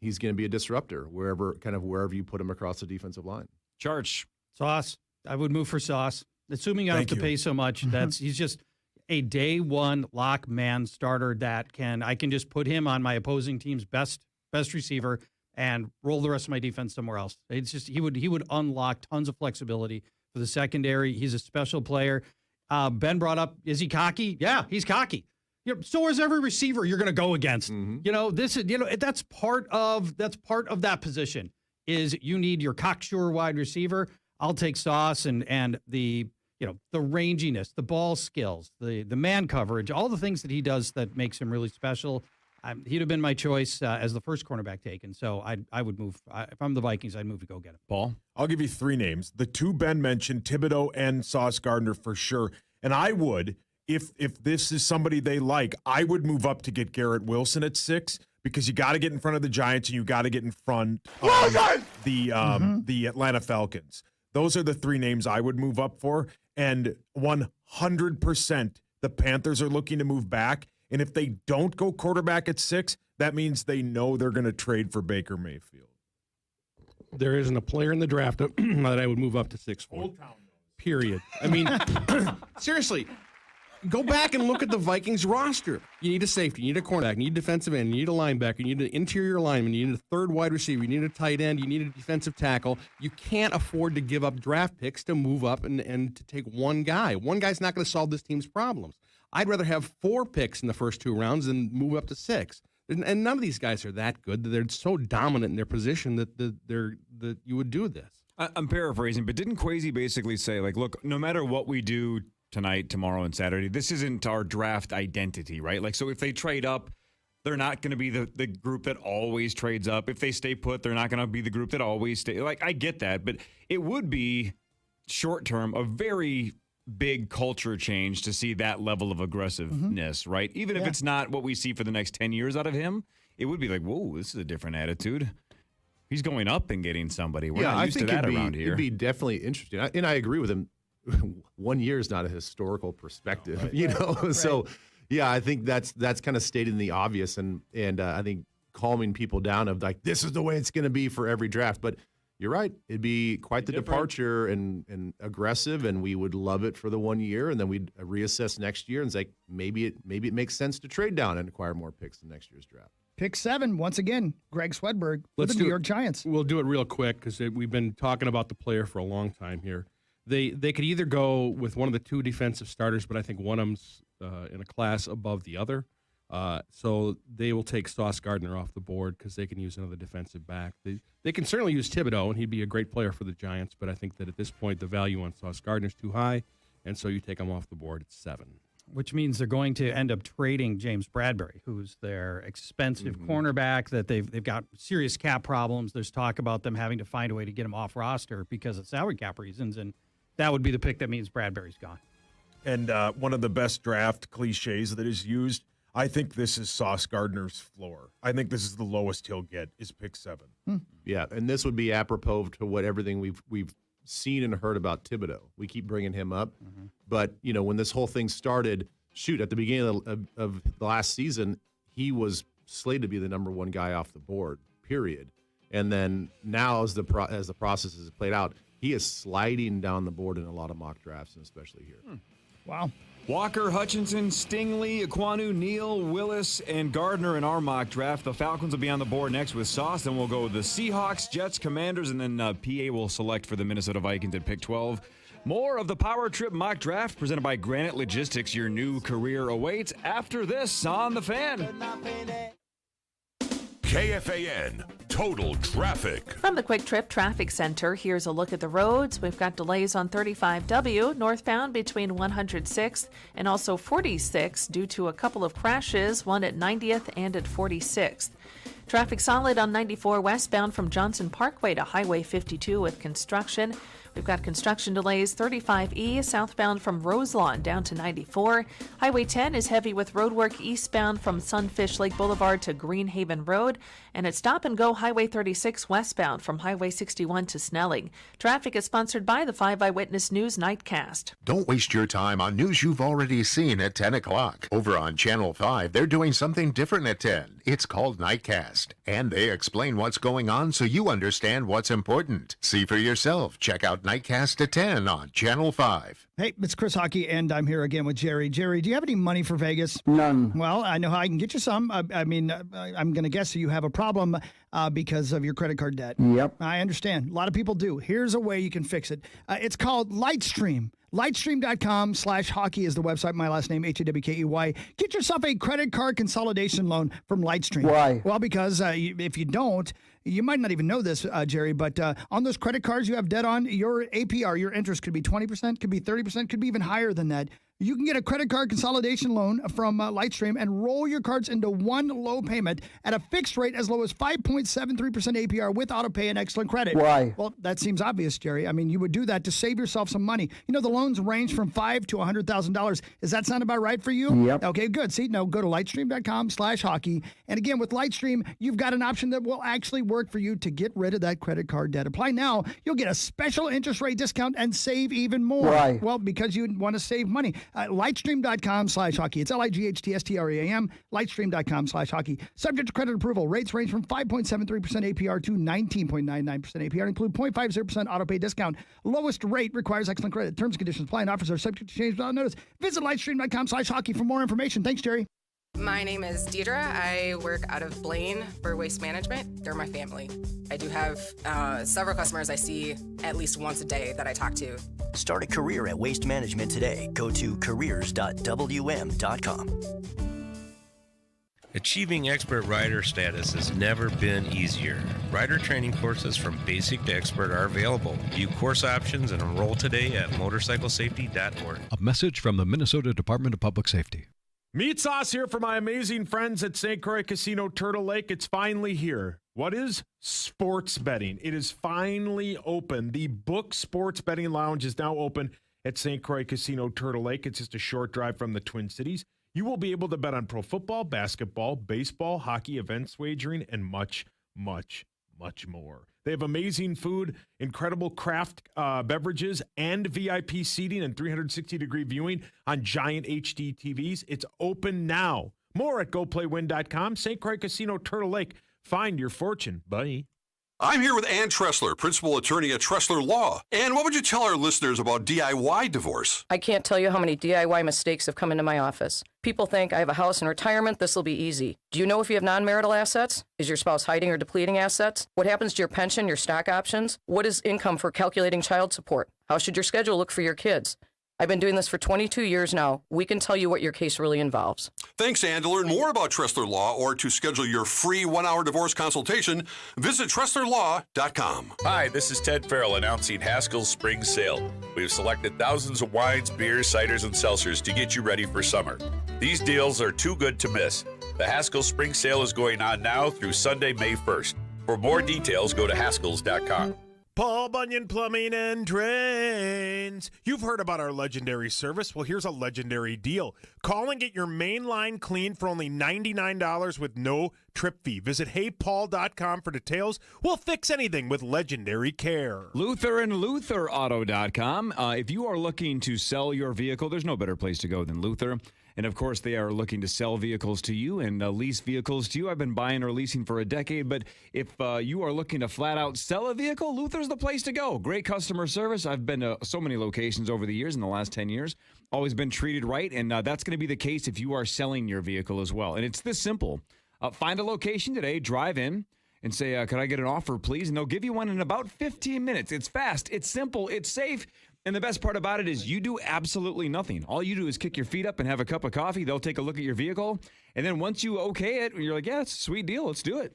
He's going to be a disruptor wherever you put him across the defensive line. Charge. Sauce. I would move for Sauce. Assuming you don't have to pay so much. He's just a day one lock man starter I can just put him on my opposing team's best receiver and roll the rest of my defense somewhere else. It's just he would unlock tons of flexibility for the secondary. He's a special player. Ben brought up, is he cocky? Yeah, he's cocky. So is every receiver you're going to go against. Mm-hmm. That's part of that position. Is you need your cocksure wide receiver. I'll take Sauce and the ranginess, the ball skills, the man coverage, all the things that he does that makes him really special. He'd have been my choice as the first cornerback taken. So I would move. If I'm the Vikings, I'd move to go get him. Paul? I'll give you 3 names. The 2 Ben mentioned, Thibodeau and Sauce Gardner for sure. And I would, if this is somebody they like, I would move up to get Garrett Wilson at 6 because you got to get in front of the Giants and you got to get in front of the Atlanta Falcons. Those are the 3 names I would move up for. And 100% the Panthers are looking to move back. And if they don't go quarterback at 6, that means they know they're going to trade for Baker Mayfield. There isn't a player in the draft that I would move up to 6 for. Period. I mean, seriously, go back and look at the Vikings roster. You need a safety, you need a cornerback, you need a defensive end, you need a linebacker, you need an interior lineman, you need a third wide receiver, you need a tight end, you need a defensive tackle. You can't afford to give up draft picks to move up and to take one guy. One guy's not going to solve this team's problems. I'd rather have 4 picks in the first 2 rounds than move up to 6. And none of these guys are that good. They're so dominant in their position that you would do this. I'm paraphrasing, but didn't Kwesi basically say, like, look, no matter what we do tonight, tomorrow, and Saturday, this isn't our draft identity, right? Like, so if they trade up, they're not going to be the group that always trades up. If they stay put, they're not going to be the group that always stay. Like, I get that, but it would be short term a very big culture change to see that level of aggressiveness, right? Even if it's not what we see for the next 10 years out of him, it would be like, whoa, this is a different attitude. He's going up and getting somebody. We're not used to that around here. It'd be definitely interesting. And I agree with him. 1 year is not a historical perspective, Right. So, yeah, I think that's kind of stating the obvious, and I think calming people down of like, this is the way it's going to be for every draft. But you're right. It'd be quite the departure and aggressive, and we would love it for the 1 year, and then we'd reassess next year and say maybe it makes sense to trade down and acquire more picks in next year's draft. Pick 7, once again, Greg Swedberg with the New York Giants. We'll do it real quick because we've been talking about the player for a long time here. They could either go with one of the 2 defensive starters, but I think one of them's in a class above the other. So they will take Sauce Gardner off the board because they can use another defensive back. They can certainly use Thibodeau, and he'd be a great player for the Giants, but I think that at this point the value on Sauce Gardner is too high, and so you take him off the board at 7. Which means they're going to end up trading James Bradbury, who's their expensive cornerback that they've got serious cap problems. There's talk about them having to find a way to get him off roster because of salary cap reasons, and that would be the pick that means Bradbury's gone. And one of the best draft cliches that is used, I think this is Sauce Gardner's floor. I think this is the lowest he'll get is pick 7. Yeah, and this would be apropos to what everything we've seen and heard about Thibodeau. We keep bringing him up, but when this whole thing started, at the beginning of the last season, he was slated to be the number 1 guy off the board. Period. And then now, as the process has played out, he is sliding down the board in a lot of mock drafts, and especially here. Wow. Walker, Hutchinson, Stingley, Aquanu, Neal, Willis, and Gardner in our mock draft. The Falcons will be on the board next with Sauce. Then we'll go with the Seahawks, Jets, Commanders, and then PA will select for the Minnesota Vikings at pick 12. More of the Power Trip mock draft presented by Granite Logistics. Your new career awaits after this on The Fan. KFAN Total Traffic. From the Quick Trip Traffic Center, here's a look at the roads. We've got delays on 35W northbound between 106th and also 46th due to a couple of crashes, one at 90th and at 46th. Traffic solid on 94 westbound from Johnson Parkway to Highway 52 with construction. We've got construction delays 35E southbound from Roselawn down to 94. Highway 10 is heavy with roadwork eastbound from Sunfish Lake Boulevard to Greenhaven Road. And at Stop and Go Highway 36 westbound from Highway 61 to Snelling. Traffic is sponsored by the 5 Eyewitness News Nightcast. Don't waste your time on news you've already seen at 10 o'clock. Over on Channel 5, they're doing something different at 10. It's called Nightcast. And they explain what's going on so you understand what's important. See for yourself. Check out Nightcast at 10 on Channel 5. Hey, it's Chris Hockey, and I'm here again with Jerry. Jerry, do you have any money for Vegas? None. Well, I know how I can get you some. I'm going to guess you have a problem because of your credit card debt. Yep. I understand. A lot of people do. Here's a way you can fix it. It's called Lightstream. Lightstream.com/hockey is the website. My last name, Hawkey. Get yourself a credit card consolidation loan from Lightstream. Why? Well, because if you don't, you might not even know this, Jerry, but on those credit cards you have debt on, your APR, your interest could be 20%, could be 30%, could be even higher than that. You can get a credit card consolidation loan from Lightstream and roll your cards into one low payment at a fixed rate as low as 5.73% APR with auto pay and excellent credit. Why? Well, that seems obvious, Jerry. I mean, you would do that to save yourself some money. You know, the loans range from $5,000 to $100,000. Does that sound about right for you? Yep. Okay, good. See, now go to lightstream.com/hockey. And again, with Lightstream, you've got an option that will actually work for you to get rid of that credit card debt. Apply now. You'll get a special interest rate discount and save even more. Why? Well, because you want to save money. Lightstream.com/hockey. It's LIGHTSTREAM. Lightstream.com/hockey. Subject to credit approval. Rates range from 5.73% APR to 19.99% APR. Include 0.50% auto pay discount. Lowest rate requires excellent credit. Terms and conditions apply and offers are subject to change without notice. Visit Lightstream.com/hockey for more information. Thanks, Jerry. My name is Deidre. I work out of Blaine for waste management. They're my family. I do have several customers I see at least once a day that I talk to. Start a career at Waste Management today. Go to careers.wm.com. Achieving expert rider status has never been easier. Rider training courses from basic to expert are available. View course options and enroll today at motorcyclesafety.org. A message from the Minnesota Department of Public Safety. Meat Sauce here for my amazing friends at St. Croix Casino Turtle Lake. It's finally here. What is sports betting? It is finally open. The Book Sports Betting Lounge is now open at St. Croix Casino Turtle Lake. It's just a short drive from the Twin Cities. You will be able to bet on pro football, basketball, baseball, hockey, events wagering, and much, much much more. They have amazing food, incredible craft beverages, and VIP seating and 360-degree viewing on giant HD TVs. It's open now. More at GoPlayWin.com. St. Croix Casino, Turtle Lake. Find your fortune, buddy. I'm here with Ann Tressler, principal attorney at Tressler Law. Ann, what would you tell our listeners about DIY divorce? I can't tell you how many DIY mistakes have come into my office. People think I have a house and retirement, this will be easy. Do you know if you have non-marital assets? Is your spouse hiding or depleting assets? What happens to your pension, your stock options? What is income for calculating child support? How should your schedule look for your kids? I've been doing this for 22 years now. We can tell you what your case really involves. Thanks, Ann. To learn more about Tressler Law or to schedule your free 1-hour divorce consultation, visit TresslerLaw.com. Hi, this is Ted Farrell announcing Haskell's Spring Sale. We've selected thousands of wines, beers, ciders, and seltzers to get you ready for summer. These deals are too good to miss. The Haskell's Spring Sale is going on now through Sunday, May 1st. For more details, go to Haskells.com. Paul Bunyan Plumbing and Drains. You've heard about our legendary service. Well, here's a legendary deal. Call and get your main line cleaned for only $99 with no trip fee. Visit heypaul.com for details. We'll fix anything with legendary care. Luther and LutherAuto.com. If you are looking to sell your vehicle, there's no better place to go than Luther. And, of course, they are looking to sell vehicles to you and lease vehicles to you. I've been buying or leasing for a decade, but if you are looking to flat out sell a vehicle, Luther's the place to go. Great customer service. I've been to so many locations over the years, in the last 10 years. Always been treated right, and that's going to be the case if you are selling your vehicle as well. And it's this simple. Find a location today, drive in, and say, could I get an offer, please? And they'll give you one in about 15 minutes. It's fast, it's simple, it's safe. And the best part about it is you do absolutely nothing. All you do is kick your feet up and have a cup of coffee. They'll take a look at your vehicle. And then once you okay it, you're like, yeah, it's a sweet deal. Let's do it.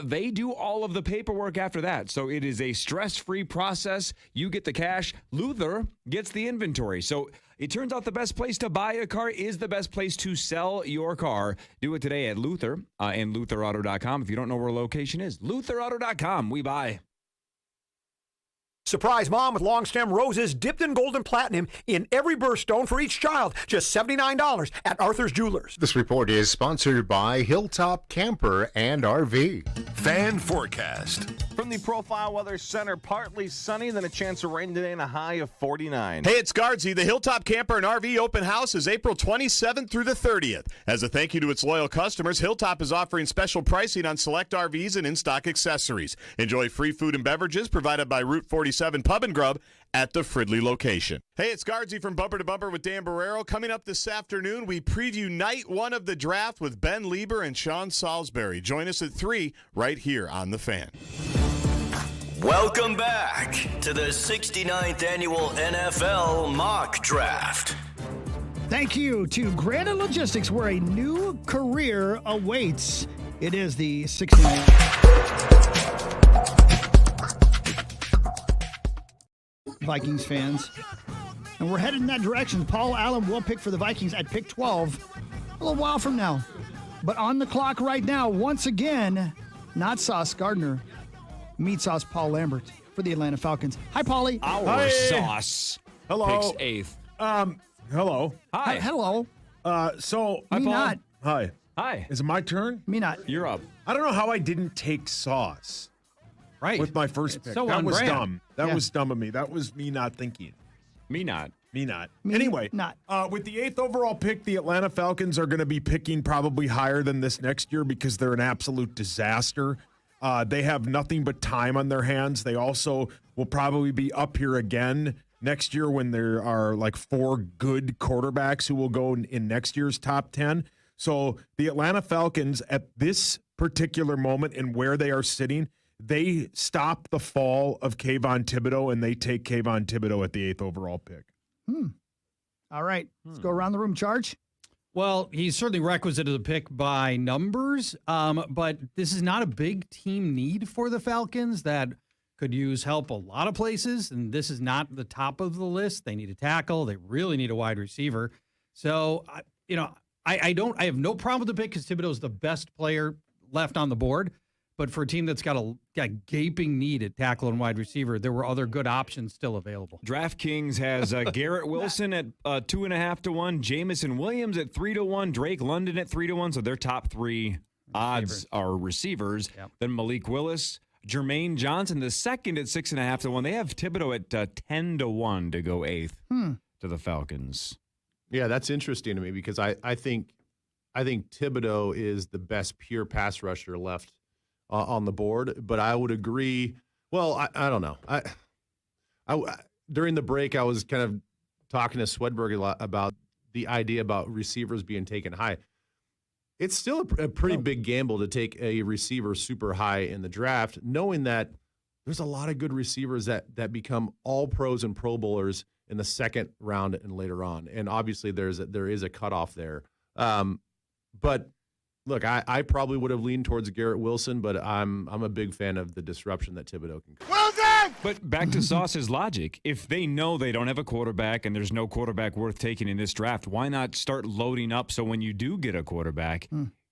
They do all of the paperwork after that. So it is a stress-free process. You get the cash. Luther gets the inventory. So it turns out the best place to buy a car is the best place to sell your car. Do it today at Luther and LutherAuto.com. If you don't know where location is, LutherAuto.com. We buy. Surprise mom with long stem roses dipped in gold and platinum in every birthstone for each child. Just $79 at Arthur's Jewelers. This report is sponsored by Hilltop Camper and RV. Fan forecast. From the Profile Weather Center, partly sunny, then a chance of rain today and a high of 49. Hey, it's Guardsy. The Hilltop Camper and RV open house is April 27th through the 30th. As a thank you to its loyal customers, Hilltop is offering special pricing on select RVs and in-stock accessories. Enjoy free food and beverages provided by Route 47 Pub and Grub at the Fridley location. Hey, it's Guardsy from Bumper to Bumper with Dan Barrero. Coming up this afternoon, we preview night one of the draft with Ben Lieber and Sean Salisbury. Join us at 3 right here on The Fan. Welcome back to the 69th annual NFL Mock Draft. Thank you to Granite Logistics, where a new career awaits. It is the 69th Vikings fans. And we're headed in that direction. Paul Allen will pick for the Vikings at pick 12 a little while from now. But on the clock right now, once again, not Sauce Gardner, Meat Sauce Paul Lambert for the Atlanta Falcons. Hi, Paulie. Our Sauce Hello. picks 8th. Hello. Hi. Hello. Hi, Me Paul. not. Hi. Hi. Is it my turn? Me not. You're up. I don't know how I didn't take Sauce. Right. With my first pick. so that on was brand. dumb. That was dumb of me. That was me not thinking. Me not. Anyway, not. With the 8th overall pick, the Atlanta Falcons are going to be picking probably higher than this next year because they're an absolute disaster. They have nothing but time on their hands. They also will probably be up here again next year when there are like 4 good quarterbacks who will go in next year's top 10. So the Atlanta Falcons at this particular moment and where they are sitting, they stop the fall of Kayvon Thibodeau and they take Kayvon Thibodeau at the 8th overall pick. All right. Let's go around the room. Charge. Well, he's certainly requisite of the pick by numbers, but this is not a big team need for the Falcons that could use help a lot of places, and this is not the top of the list. They need a tackle. They really need a wide receiver. So, I have no problem with the pick because Thibodeau is the best player left on the board. But for a team that's got a gaping need at tackle and wide receiver, there were other good options still available. DraftKings has Garrett Wilson at 2.5 to 1, Jamison Williams at 3 to 1, Drake London at 3 to 1. So their top 3 odds are receivers. Yep. Then Malik Willis, Jermaine Johnson, the second at 6.5 to 1. They have Thibodeau at 10 to 1 to go 8th to the Falcons. Yeah, that's interesting to me because I think Thibodeau is the best pure pass rusher left on the board. But I would agree. Well, I don't know. I during the break I was kind of talking to Swedberg a lot about the idea about receivers being taken high. It's still a pretty big gamble to take a receiver super high in the draft, knowing that there's a lot of good receivers that become all pros and Pro Bowlers in the second round and later on. And obviously there is a cutoff there. But look, I probably would have leaned towards Garrett Wilson, but I'm a big fan of the disruption that Thibodeau can create. But back to Sauce's logic, if they know they don't have a quarterback and there's no quarterback worth taking in this draft, why not start loading up so when you do get a quarterback,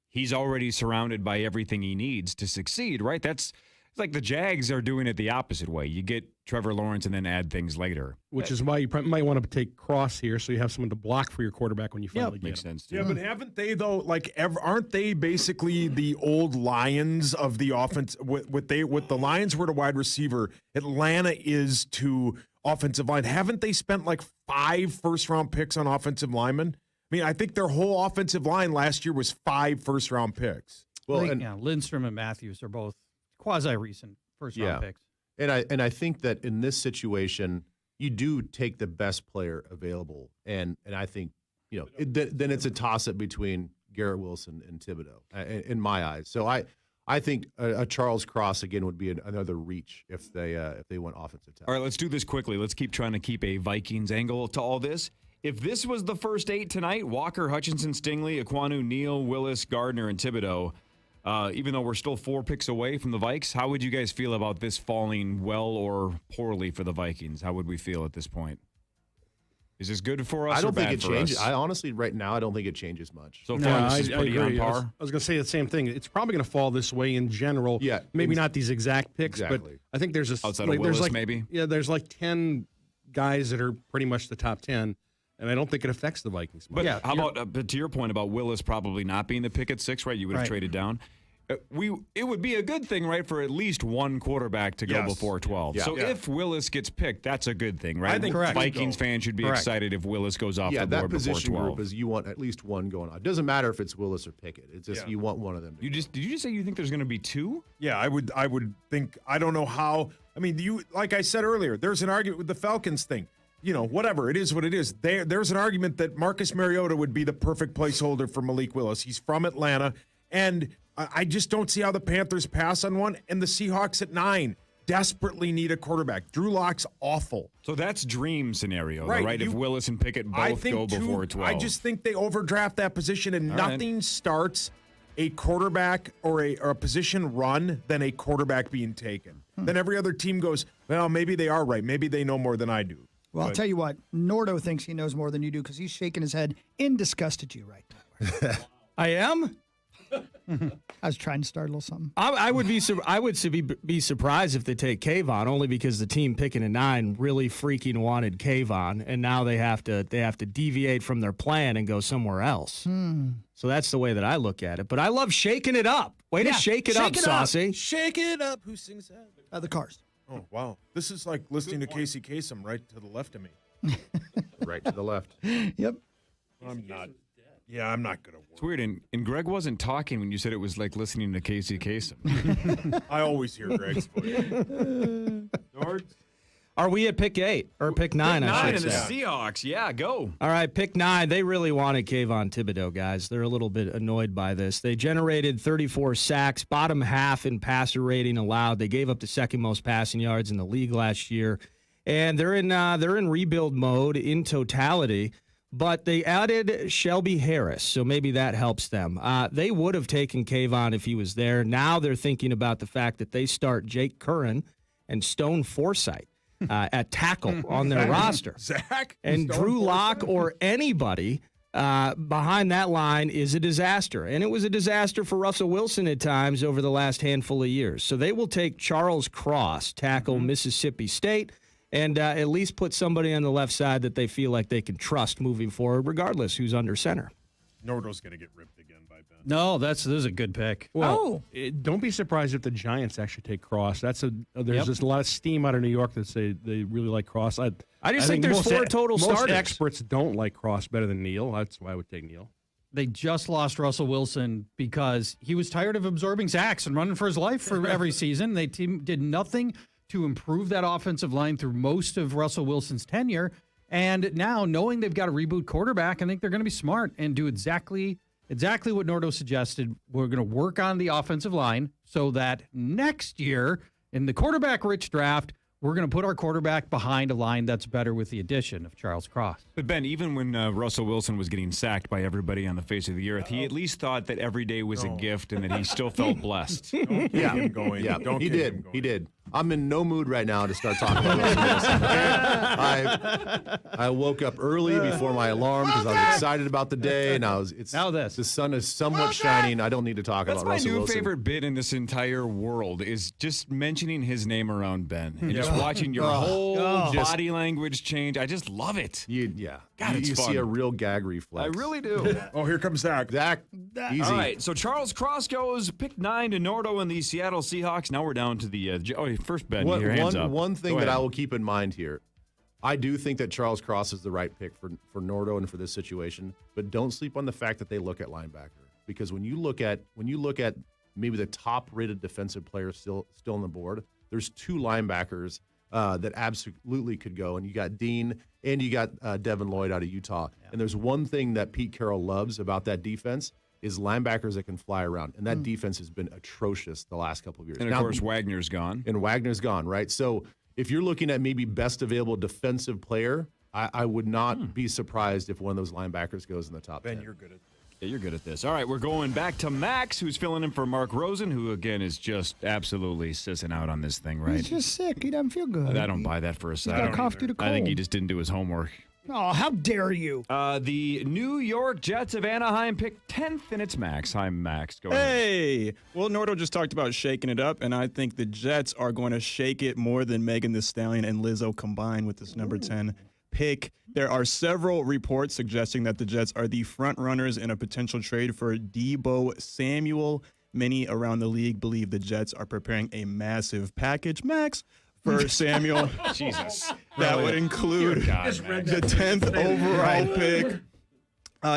he's already surrounded by everything he needs to succeed, right? That's like the Jags are doing it the opposite way. You get Trevor Lawrence and then add things later. Which is why you might want to take Cross here so you have someone to block for your quarterback when you finally get makes him. sense too. Yeah, but haven't they though? Aren't they basically the old Lions of the offense? What the Lions were to wide receiver, Atlanta is to offensive line. Haven't they spent like 5 first-round picks on offensive linemen? I mean, I think their whole offensive line last year was 5 first-round picks. Well, Lindstrom and Matthews are both quasi-recent first-round picks. And I think that in this situation, you do take the best player available, and I think then it's a toss-up between Garrett Wilson and Thibodeau in my eyes. So I think a Charles Cross again would be another reach if they went offensive tackle. All right, let's do this quickly. Let's keep trying to keep a Vikings angle to all this. If this was the first 8 tonight, Walker, Hutchinson, Stingley, Ekwonu, Neal, Willis, Gardner, and Thibodeau. Even though we're still 4 picks away from the Vikes, how would you guys feel about this falling well or poorly for the Vikings? How would we feel at this point? Is this good for us? I don't or think bad it for changes. us? I honestly, right now, I don't think it changes much. So far, this is pretty on par. I was going to say the same thing. It's probably going to fall this way in general. Yeah, maybe not these exact picks, but Exactly. I think there's Outside of Willis, maybe? Yeah, there's like 10 guys that are pretty much the top 10. And I don't think it affects the Vikings much. But how about but to your point about Willis probably not being the pick at 6, right? You would have traded down. It would be a good thing, right, for at least one quarterback to go before 12. So if Willis gets picked, that's a good thing, right? I think Vikings fans should be excited if Willis goes off the board that before position 12. group is you want at least one going on. It doesn't matter if it's Willis or Pickett. It's just you want one of them. Did you just say you think there's going to be 2? Yeah, I would think. I don't know how. I mean, like I said earlier, there's an argument with the Falcons thing. Whatever, it is what it is. There's an argument that Marcus Mariota would be the perfect placeholder for Malik Willis. He's from Atlanta, and I just don't see how the Panthers pass on one. And the Seahawks at 9 desperately need a quarterback. Drew Lock's awful. So that's dream scenario, right? If Willis and Pickett both go before 12. I just think they overdraft that position, and nothing starts a quarterback or a position run than a quarterback being taken. Then every other team goes, well, maybe they are right. Maybe they know more than I do. Well, I'll tell you what, Nordo thinks he knows more than you do because he's shaking his head in disgust at you right now. I am? I was trying to start a little something. I would be surprised if they take Kayvon, only because the team picking at 9 really freaking wanted Kayvon, and now they have to deviate from their plan and go somewhere else. So that's the way that I look at it. But I love shaking it up. Way to shake it up, Saucy. Shake it up. Who sings that? The Cars. Oh, wow. This is like listening to Casey Kasem right to the left of me. Right to the left. Yep. I'm not. Yeah, I'm not going to work. It's weird, and Greg wasn't talking when you said it was like listening to Casey Kasem. I always hear Greg's voice. George? Are we at pick 8 or pick 9? Pick 9 I and should the say. Seahawks. Yeah, go. All right, pick 9. They really wanted Kayvon Thibodeau, guys. They're a little bit annoyed by this. They generated 34 sacks, bottom half in passer rating allowed. They gave up the second most passing yards in the league last year, and they're in rebuild mode in totality. But they added Shelby Harris, so maybe that helps them. They would have taken Kayvon if he was there. Now they're thinking about the fact that they start Jake Curran and Stone Forsythe at tackle on their roster. Zach? And Drew Lock or anybody behind that line is a disaster. And it was a disaster for Russell Wilson at times over the last handful of years. So they will take Charles Cross, tackle Mississippi State, and at least put somebody on the left side that they feel like they can trust moving forward, regardless who's under center. Nordo's going to get ripped again by Ben. No, this is a good pick. Well, don't be surprised if the Giants actually take Cross. There's just a lot of steam out of New York that say they really like Cross. I just think there's four total most starters. experts don't like Cross better than Neal. That's why I would take Neal. They just lost Russell Wilson because he was tired of absorbing sacks and running for his life for every season. They did nothing to improve that offensive line through most of Russell Wilson's tenure. And now, knowing they've got a reboot quarterback, I think they're going to be smart and do exactly what Nordo suggested. We're going to work on the offensive line so that next year in the quarterback-rich draft, we're going to put our quarterback behind a line that's better with the addition of Charles Cross. But, Ben, even when Russell Wilson was getting sacked by everybody on the face of the earth, he at least thought that every day was a gift and that he still felt blessed. Don't keep him going. Yeah, Don't he keep did. him going. He did. I'm in no mood right now to start talking about Russell Wilson. I woke up early before my alarm because I was excited about the day, and the sun is somewhat shining. I don't need to talk about Russell Wilson. That's my new favorite bit in this entire world is just mentioning his name around Ben and just watching your whole body language change. I just love it. God, you see a real gag reflex. I really do. Oh, here comes Zach. Easy. All right, so Charles Cross goes pick 9 to Nordo and the Seattle Seahawks. Now we're down to the first Ben. Your hands up. One thing Go that ahead. I will keep in mind here, I do think that Charles Cross is the right pick for Nordo and for this situation, but don't sleep on the fact that they look at linebacker, because when you look at maybe the top-rated defensive players still on the board, there's 2 linebackers that absolutely could go, and you got Dean and you got Devin Lloyd out of Utah. Yeah. And there's one thing that Pete Carroll loves about that defense is linebackers that can fly around, and that defense has been atrocious the last couple of years. And of course, Wagner's gone. And Wagner's gone, right? So if you're looking at maybe best available defensive player, I would not be surprised if one of those linebackers goes in the top 10. You're good at this. Yeah, you're good at this. All right, we're going back to Max, who's filling in for Mark Rosen, who, again, is just absolutely sissing out on this thing, right? He's just sick. He doesn't feel good. I don't buy that for a second. He's got a cough due to cold. I think he just didn't do his homework. Oh, how dare you? The New York Jets of Anaheim picked 10th, and it's Max. Hi, Max. Go ahead. Hey! Well, Nordo just talked about shaking it up, and I think the Jets are going to shake it more than Megan Thee Stallion and Lizzo combined with this number 10 pick. There are several reports suggesting that the Jets are the front runners in a potential trade for Deebo Samuel. Many around the league believe the Jets are preparing a massive package, Max, for Samuel. Jesus. That would include the 10th overall pick.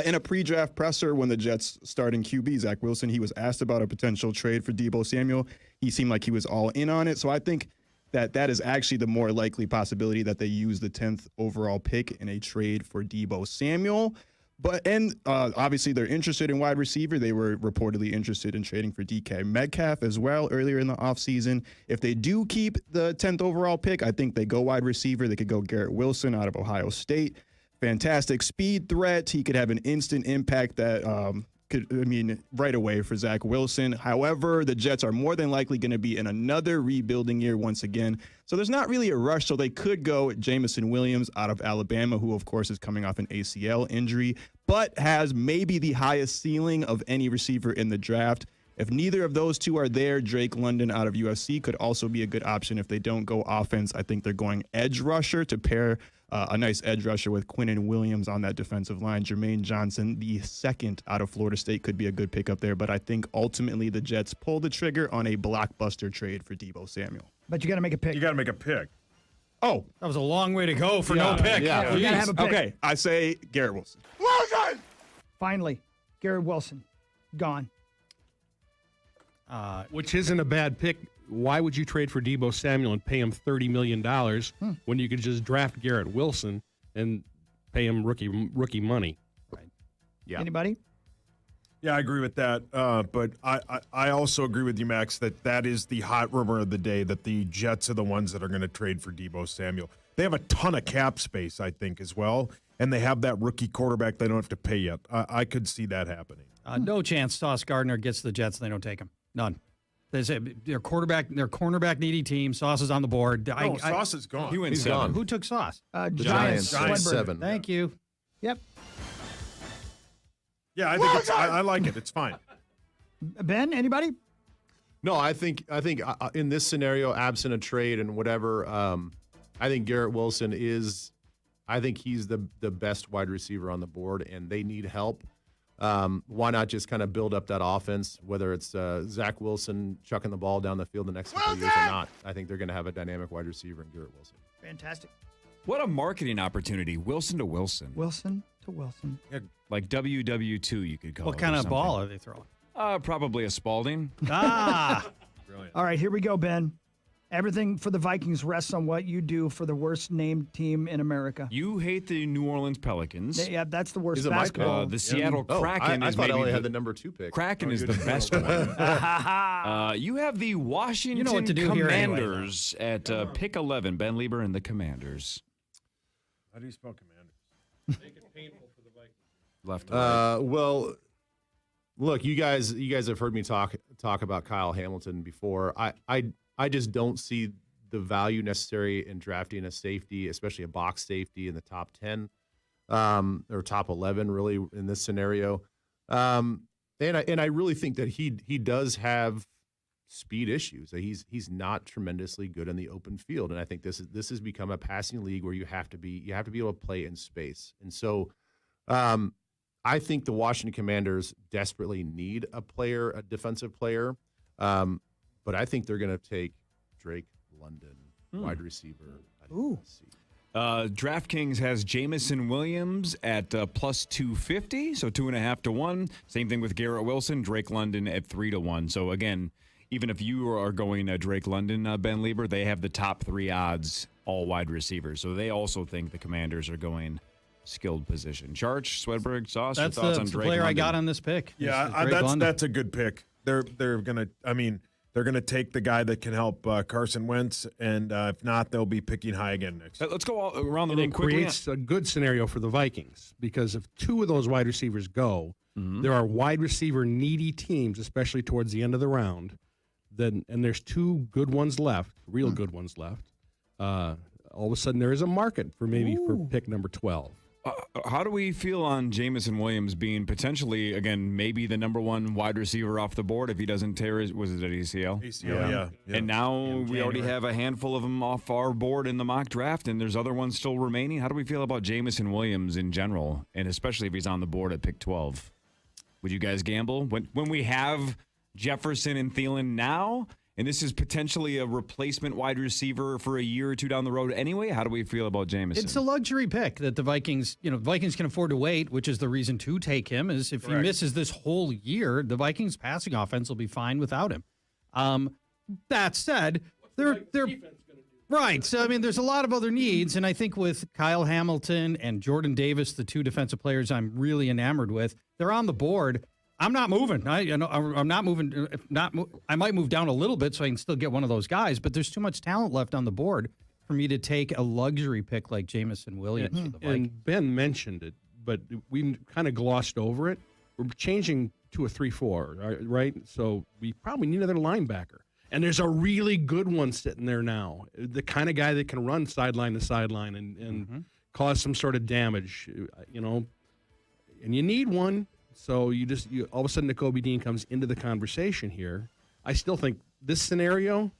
In a pre-draft presser when the Jets starting QB, Zach Wilson, he was asked about a potential trade for Deebo Samuel. He seemed like he was all in on it. So I think that is actually the more likely possibility that they use the 10th overall pick in a trade for Deebo Samuel. And obviously they're interested in wide receiver. They were reportedly interested in trading for DK Metcalf as well earlier in the offseason. If they do keep the 10th overall pick, I think they go wide receiver. They could go Garrett Wilson out of Ohio State. Fantastic speed threat. He could have an instant impact that right away for Zach Wilson. However, the Jets are more than likely going to be in another rebuilding year once again. So there's not really a rush. So they could go Jamison Williams out of Alabama, who, of course, is coming off an ACL injury, but has maybe the highest ceiling of any receiver in the draft. If neither of those two are there, Drake London out of USC could also be a good option. If they don't go offense, I think they're going edge rusher to pair a nice edge rusher with Quinnen Williams on that defensive line. Jermaine Johnson, the second out of Florida State, could be a good pickup there. But I think ultimately the Jets pull the trigger on a blockbuster trade for Deebo Samuel. But you got to make a pick. You got to make a pick. Oh, that was a long way to go for no pick. Yeah, you got to have a pick. Okay, I say Garrett Wilson. Finally, Garrett Wilson, gone. Which isn't a bad pick. Why would you trade for Deebo Samuel and pay him $30 million when you could just draft Garrett Wilson and pay him rookie money? Right. Yeah. Anybody? Yeah, I agree with that. But I also agree with you, Max, that is the hot rumor of the day, that the Jets are the ones that are going to trade for Deebo Samuel. They have a ton of cap space, I think, as well, and they have that rookie quarterback they don't have to pay yet. I could see that happening. No chance Sauce Gardner gets the Jets and they don't take him. None. Their cornerback needy team. Sauce is on the board. Sauce is gone. He's gone. Who took Sauce? Giants. 7. Thank you. Yep. Yeah, I think I like it. It's fine. Ben, anybody? No, I think in this scenario, absent a trade and whatever, I think Garrett Wilson is. I think he's the best wide receiver on the board, and they need help Why not just kind of build up that offense, whether it's Zach Wilson chucking the ball down the field the next couple of years or not? I think they're going to have a dynamic wide receiver in Garrett Wilson. Fantastic. What a marketing opportunity. Wilson to Wilson. Wilson to Wilson. Yeah, like WW2, you could call it. What kind of ball are they throwing? Probably a Spalding. Brilliant. All right, here we go, Ben. Everything for the Vikings rests on what you do for the worst named team in America. You hate the New Orleans Pelicans. Yeah, that's the worst Is it my basketball. The Seattle Kraken I is thought maybe LA had the number 2 pick. Kraken is the best one. You have the Washington You know what to do here anyway, Commanders at pick 11. Ben Lieber and the Commanders. How do you spell Commanders? Make it painful for the Vikings. Left. Right. Well, look, you guys have heard me talk about Kyle Hamilton before. I just don't see the value necessary in drafting a safety, especially a box safety in the top 10 or top 11, really, in this scenario. And I really think that he does have speed issues. He's not tremendously good in the open field, and I think this has become a passing league where you have to be able to play in space. And so, I think the Washington Commanders desperately need a defensive player. But I think they're going to take Drake London, wide receiver. Ooh. DraftKings has Jamison Williams at plus 250, so 2.5 to 1. Same thing with Garrett Wilson, Drake London at 3 to 1. So again, even if you are going Drake London, Ben Lieber, they have the top 3 odds, all wide receivers. So they also think the Commanders are going skilled position. Charch, Swedberg, Sauce, your thoughts on Drake player London? I got on this pick. Yeah, that's a good pick. They're gonna. I mean, they're gonna take the guy that can help Carson Wentz, and if not, they'll be picking high again next year. Let's go all around the And room it quickly. creates a good scenario for the Vikings because if 2 of those wide receivers go, there are wide receiver needy teams, especially towards the end of the round. And there's 2 good ones left, real good ones left. All of a sudden, there is a market for pick number 12. How do we feel on Jamison Williams being potentially, again, maybe the number 1 wide receiver off the board if he doesn't tear his, was it an ACL? ACL, yeah. And now we already have a handful of them off our board in the mock draft, and there's other ones still remaining. How do we feel about Jamison Williams in general, and especially if he's on the board at pick 12? Would you guys gamble? When we have Jefferson and Thielen now, and this is potentially a replacement wide receiver for a year or 2 down the road anyway, how do we feel about Jamison? It's a luxury pick that the Vikings can afford to wait, which is the reason to take him, is if he misses this whole year, the Vikings passing offense will be fine without him. That said, they're right. So, I mean, there's a lot of other needs, and I think with Kyle Hamilton and Jordan Davis, the 2 defensive players I'm really enamored with, they're on the board. I'm not moving. I'm not moving. I might move down a little bit so I can still get one of those guys, but there's too much talent left on the board for me to take a luxury pick like Jamison Williams. For the Vikings. And Ben mentioned it, but we kind of glossed over it. We're changing to a 3-4, right? So we probably need another linebacker. And there's a really good one sitting there now, the kind of guy that can run sideline to sideline and cause some sort of damage, and you need one. So you all of a sudden Nakobe Dean comes into the conversation here. I still think this scenario,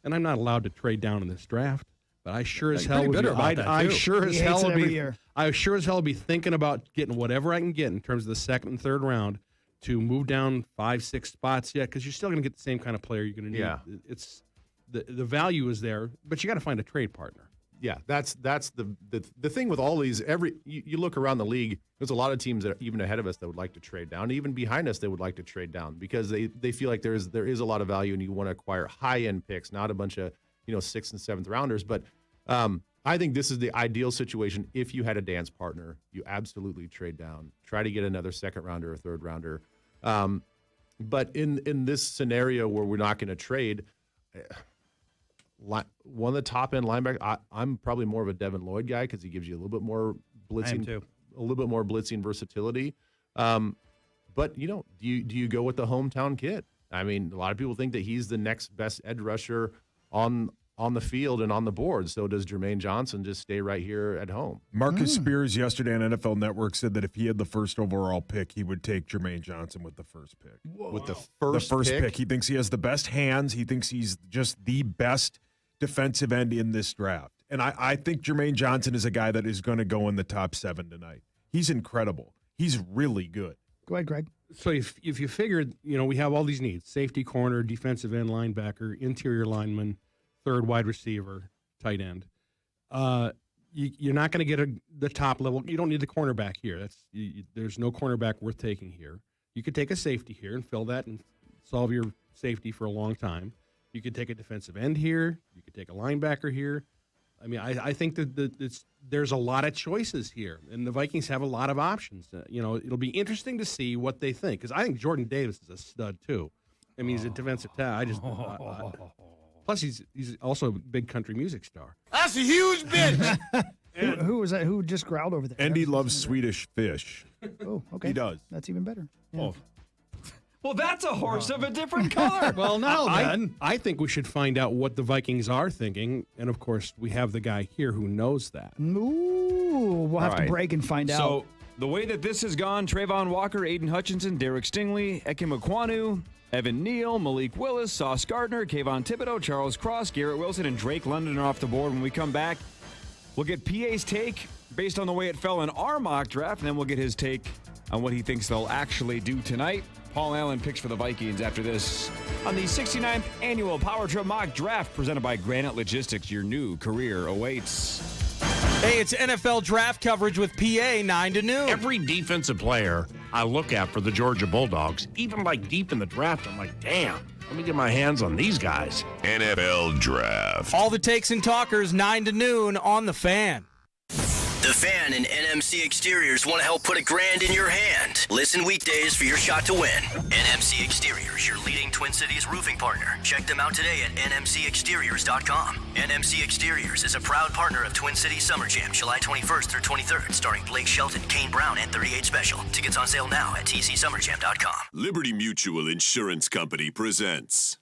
and I'm not allowed to trade down in this draft, but I sure as hell would be. I sure as hell would be thinking about getting whatever I can get in terms of the 2nd and 3rd round to move down 5-6 spots yet, because you're still going to get the same kind of player you're going to need. Yeah. It's the value is there, but you got to find a trade partner. Yeah, that's the thing with all these. You look around the league, there's a lot of teams that are even ahead of us that would like to trade down. Even behind us, they would like to trade down because they feel like there is a lot of value, and you want to acquire high end picks, not a bunch of 6th and 7th rounders. But I think this is the ideal situation. If you had a dance partner, you absolutely trade down, try to get another 2nd rounder or 3rd rounder. But in this scenario where we're not going to trade. One of the top end linebackers. I'm probably more of a Devin Lloyd guy because he gives you a little bit more blitzing, versatility. But do you go with the hometown kid? I mean, a lot of people think that he's the next best edge rusher on the field and on the board. So does Jermaine Johnson just stay right here at home? Marcus Spears yesterday on NFL Network said that if he had the 1st overall pick, he would take Jermaine Johnson with the 1st pick. Whoa. With the first pick, he thinks he has the best hands. He thinks he's just the best defensive end in this draft. And I think Jermaine Johnson is a guy that is going to go in the top 7 tonight. He's incredible. He's really good. Go ahead, Greg. So if you figured, we have all these needs: safety, corner, defensive end, linebacker, interior lineman, third wide receiver, tight end. You're not going to get the top level. You don't need the cornerback here. There's no cornerback worth taking here. You could take a safety here and fill that and solve your safety for a long time. You could take a defensive end here. You could take a linebacker here. I mean, I think that there's a lot of choices here, and the Vikings have a lot of options. It'll be interesting to see what they think, because I think Jordan Davis is a stud too. I mean, he's a defensive tackle. Plus, he's also a big country music star. That's a huge bitch. Who was that? Who just growled over there? Andy loves Swedish fish. Oh, okay. He does. That's even better. Yeah. Oh. Well, that's a horse of a different color. Well, now then. I think we should find out what the Vikings are thinking. And, of course, we have the guy here who knows that. Ooh, we'll have to break and find out. So, the way that this has gone, Trayvon Walker, Aiden Hutchinson, Derek Stingley, Ekim Ekwonu, Evan Neal, Malik Willis, Sauce Gardner, Kayvon Thibodeau, Charles Cross, Garrett Wilson, and Drake London are off the board. When we come back, we'll get PA's take based on the way it fell in our mock draft, and then we'll get his take on what he thinks they'll actually do tonight. Paul Allen picks for the Vikings after this on the 69th Annual Power Trip Mock Draft presented by Granite Logistics. Your new career awaits. Hey, it's NFL draft coverage with PA 9 to noon. Every defensive player I look at for the Georgia Bulldogs, even like deep in the draft, I'm like, damn, let me get my hands on these guys. NFL Draft. All the takes and talkers 9 to noon on The Fan. The Fan and NMC Exteriors want to help put $1,000 in your hand. Listen weekdays for your shot to win. NMC Exteriors, your leading Twin Cities roofing partner. Check them out today at nmcexteriors.com. NMC Exteriors is a proud partner of Twin Cities Summer Jam, July 21st through 23rd, starring Blake Shelton, Kane Brown, and 38 Special. Tickets on sale now at tcsummerjam.com. Liberty Mutual Insurance Company presents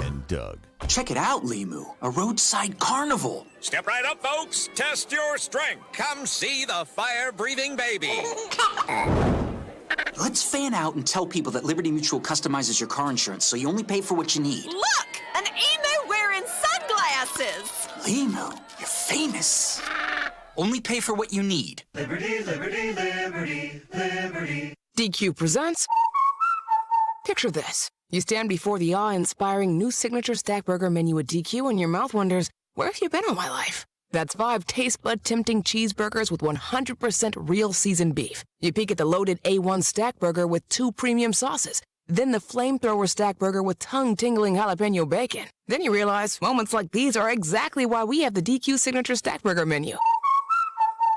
and Doug. Check it out, Limu, a roadside carnival. Step right up, folks. Test your strength. Come see the fire-breathing baby. Let's fan out and tell people that Liberty Mutual customizes your car insurance so you only pay for what you need. Look, an emo wearing sunglasses. Limu, you're famous. Only pay for what you need. Liberty, liberty, liberty, liberty. DQ presents. Picture this. You stand before the awe-inspiring new signature stack burger menu at DQ and your mouth wonders, where have you been all my life? That's 5 taste bud-tempting cheeseburgers with 100% real seasoned beef. You peek at the loaded A1 stack burger with 2 premium sauces. Then the flamethrower stack burger with tongue-tingling jalapeno bacon. Then you realize moments like these are exactly why we have the DQ signature stack burger menu.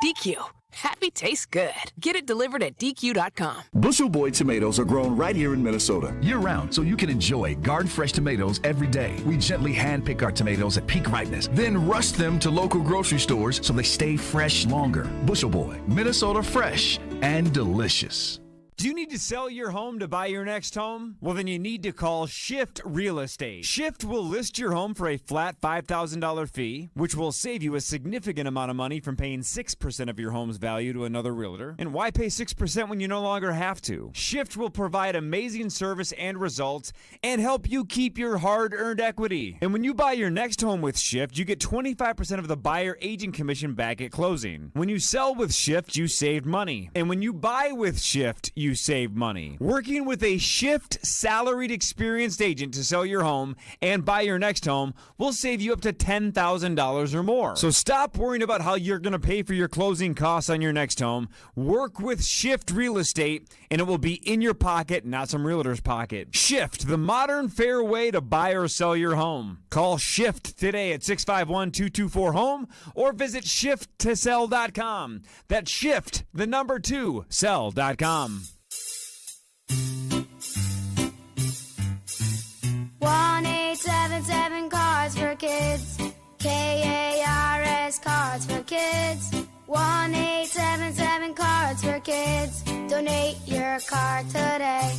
DQ. Happy tastes good. Get it delivered at DQ.com. Bushel Boy tomatoes are grown right here in Minnesota, year-round, so you can enjoy garden-fresh tomatoes every day. We gently hand-pick our tomatoes at peak ripeness, then rush them to local grocery stores so they stay fresh longer. Bushel Boy, Minnesota fresh and delicious. Do you need to sell your home to buy your next home? Well, then you need to call Shift Real Estate. Shift will list your home for a flat $5,000 fee, which will save you a significant amount of money from paying 6% of your home's value to another realtor. And why pay 6% when you no longer have to? Shift will provide amazing service and results and help you keep your hard-earned equity. And when you buy your next home with Shift, you get 25% of the buyer agent commission back at closing. When you sell with Shift, you save money. And when you buy with Shift, you save money. Working with a Shift salaried experienced agent to sell your home and buy your next home will save you up to $10,000 or more. So stop worrying about how you're going to pay for your closing costs on your next home. Work with Shift Real Estate and it will be in your pocket, not some realtor's pocket. Shift, the modern fair way to buy or sell your home. Call Shift today at 651-224-HOME or visit shifttosell.com. That's Shift, the number 2, sell.com. 1-877 Cards for Kids. KARS Cards for Kids. 1-877 Cards for Kids. Donate your card today.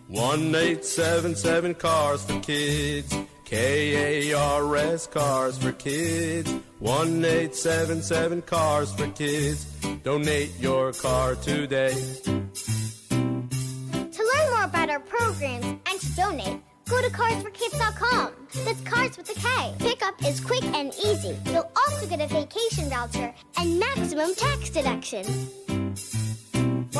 1-877 Cars for Kids. KARS Cars for Kids. 1-877 Cars for Kids. Donate your car today. To learn more about our programs and to donate, go to carsforkids.com. That's Cars with a K. Pickup is quick and easy. You'll also get a vacation voucher and maximum tax deduction.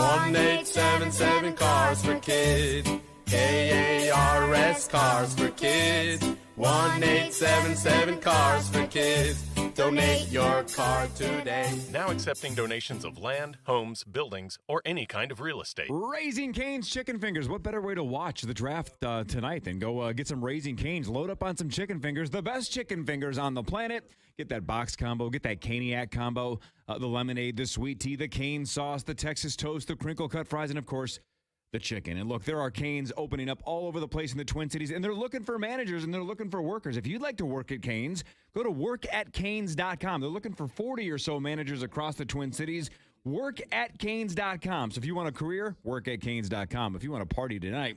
1877 Cars for Kids. KARS Cars for Kids. 1877 Cars for Kids. Donate your car today. Now accepting donations of land, homes, buildings, or any kind of real estate. Raising Cane's Chicken Fingers. What better way to watch the draft tonight than go get some Raising Cane's? Load up on some chicken fingers, the best chicken fingers on the planet. Get that box combo, get that Caniac combo, the lemonade, the sweet tea, the cane sauce, the Texas toast, the crinkle cut fries, and of course, the chicken. And look, there are Cane's opening up all over the place in the Twin Cities, and they're looking for managers and they're looking for workers. If you'd like to work at Cane's, go to workatcanes.com. They're looking for 40 or so managers across the Twin Cities. Workatcanes.com. So if you want a career, workatcanes.com. If you want to party tonight,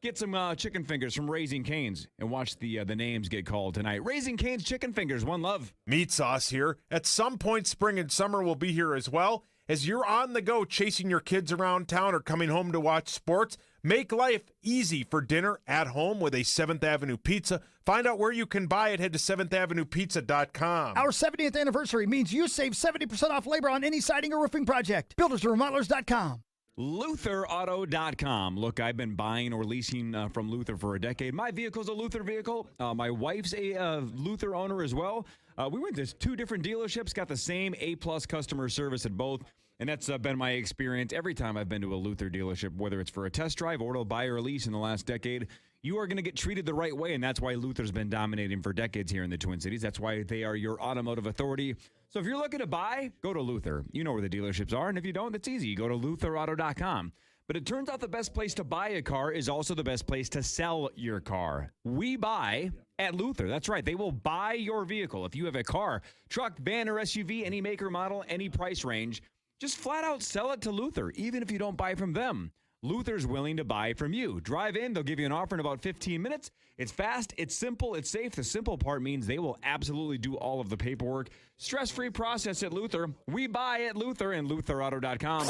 get some chicken fingers from Raising Cane's and watch the names get called tonight. Raising Cane's Chicken Fingers, one love. Meat Sauce here. At some point, spring and summer will be here as well. As you're on the go chasing your kids around town or coming home to watch sports, make life easy for dinner at home with a 7th Avenue pizza. Find out where you can buy it. Head to 7thavenuepizza.com. Our 70th anniversary means you save 70% off labor on any siding or roofing project. BuildersandRemodelers.com. LutherAuto.com. Look, I've been buying or leasing from Luther for a decade. My vehicle's a Luther vehicle. My wife's a Luther owner as well. We went to 2 different dealerships, got the same A-plus customer service at both, and that's been my experience every time I've been to a Luther dealership, whether it's for a test drive or to buy or lease in the last decade. You are going to get treated the right way, and that's why Luther's been dominating for decades here in the Twin Cities. That's why they are your automotive authority. So if you're looking to buy, go to Luther. You know where the dealerships are, and if you don't, it's easy. You go to LutherAuto.com. But it turns out the best place to buy a car is also the best place to sell your car. We buy at Luther. That's right. They will buy your vehicle. If you have a car, truck, van, or SUV, any make or model, any price range, just flat out sell it to Luther, even if you don't buy from them. Luther's willing to buy from you. Drive in. They'll give you an offer in about 15 minutes. It's fast. It's simple. It's safe. The simple part means they will absolutely do all of the paperwork. Stress-free process at Luther. We buy at Luther and LutherAuto.com.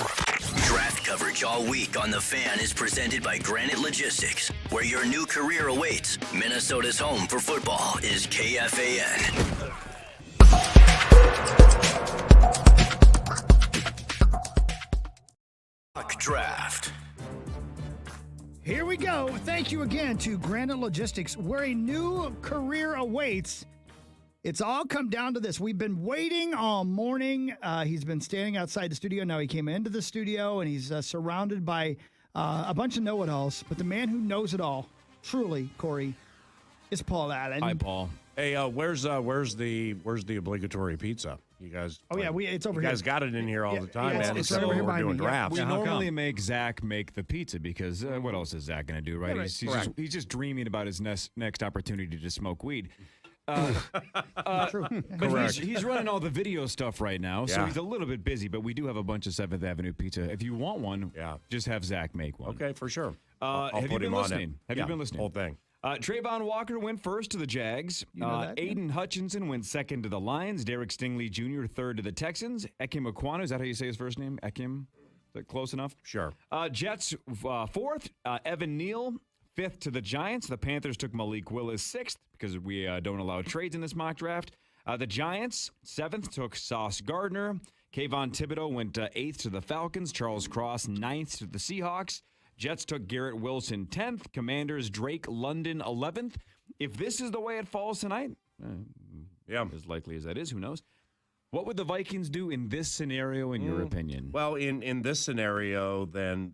Draft coverage all week on The Fan is presented by Granite Logistics, where your new career awaits. Minnesota's home for football is KFAN. Draft. Here we go. Thank you again to Granite Logistics, where a new career awaits. It's all come down to this. We've been waiting all morning. He's been standing outside the studio. Now he came into the studio, and he's surrounded by a bunch of know-it-alls. But the man who knows it all, truly, Corey, is Paul Allen. Hi, Paul. Hey, where's the obligatory pizza? You guys? Oh yeah, it's over you here. guys got it in here all the time, man. It's So right over here we're behind doing me. drafts. We normally make Zach make the pizza because what else is Zach going to do, right? Yeah, He's just dreaming about his next opportunity to smoke weed. True. But he's running all the video stuff right now, so Yeah. he's a little bit busy, but we do have a bunch of 7th Avenue pizza. If you want one, just have Zach make one. Okay, for sure. I'll Have put you been him on listening? it. Have you been listening? Whole thing. Trayvon Walker went first to the Jags. Aiden Hutchinson went second to the Lions. Derek Stingley Jr. third to the Texans. Ekim Ekwonu, is that how you say his first name? Ekim? Is that close enough? Sure. Jets fourth. Evan Neal fifth to the Giants. The Panthers took Malik Willis sixth because we don't allow trades in this mock draft. The Giants seventh took Sauce Gardner. Kayvon Thibodeau went eighth to the Falcons. Charles Cross ninth to the Seahawks. Jets took Garrett Wilson 10th. Commanders Drake London 11th. If this is the way it falls tonight, as likely as that is, who knows? What would the Vikings do in this scenario, in your opinion? Well, in this scenario, then,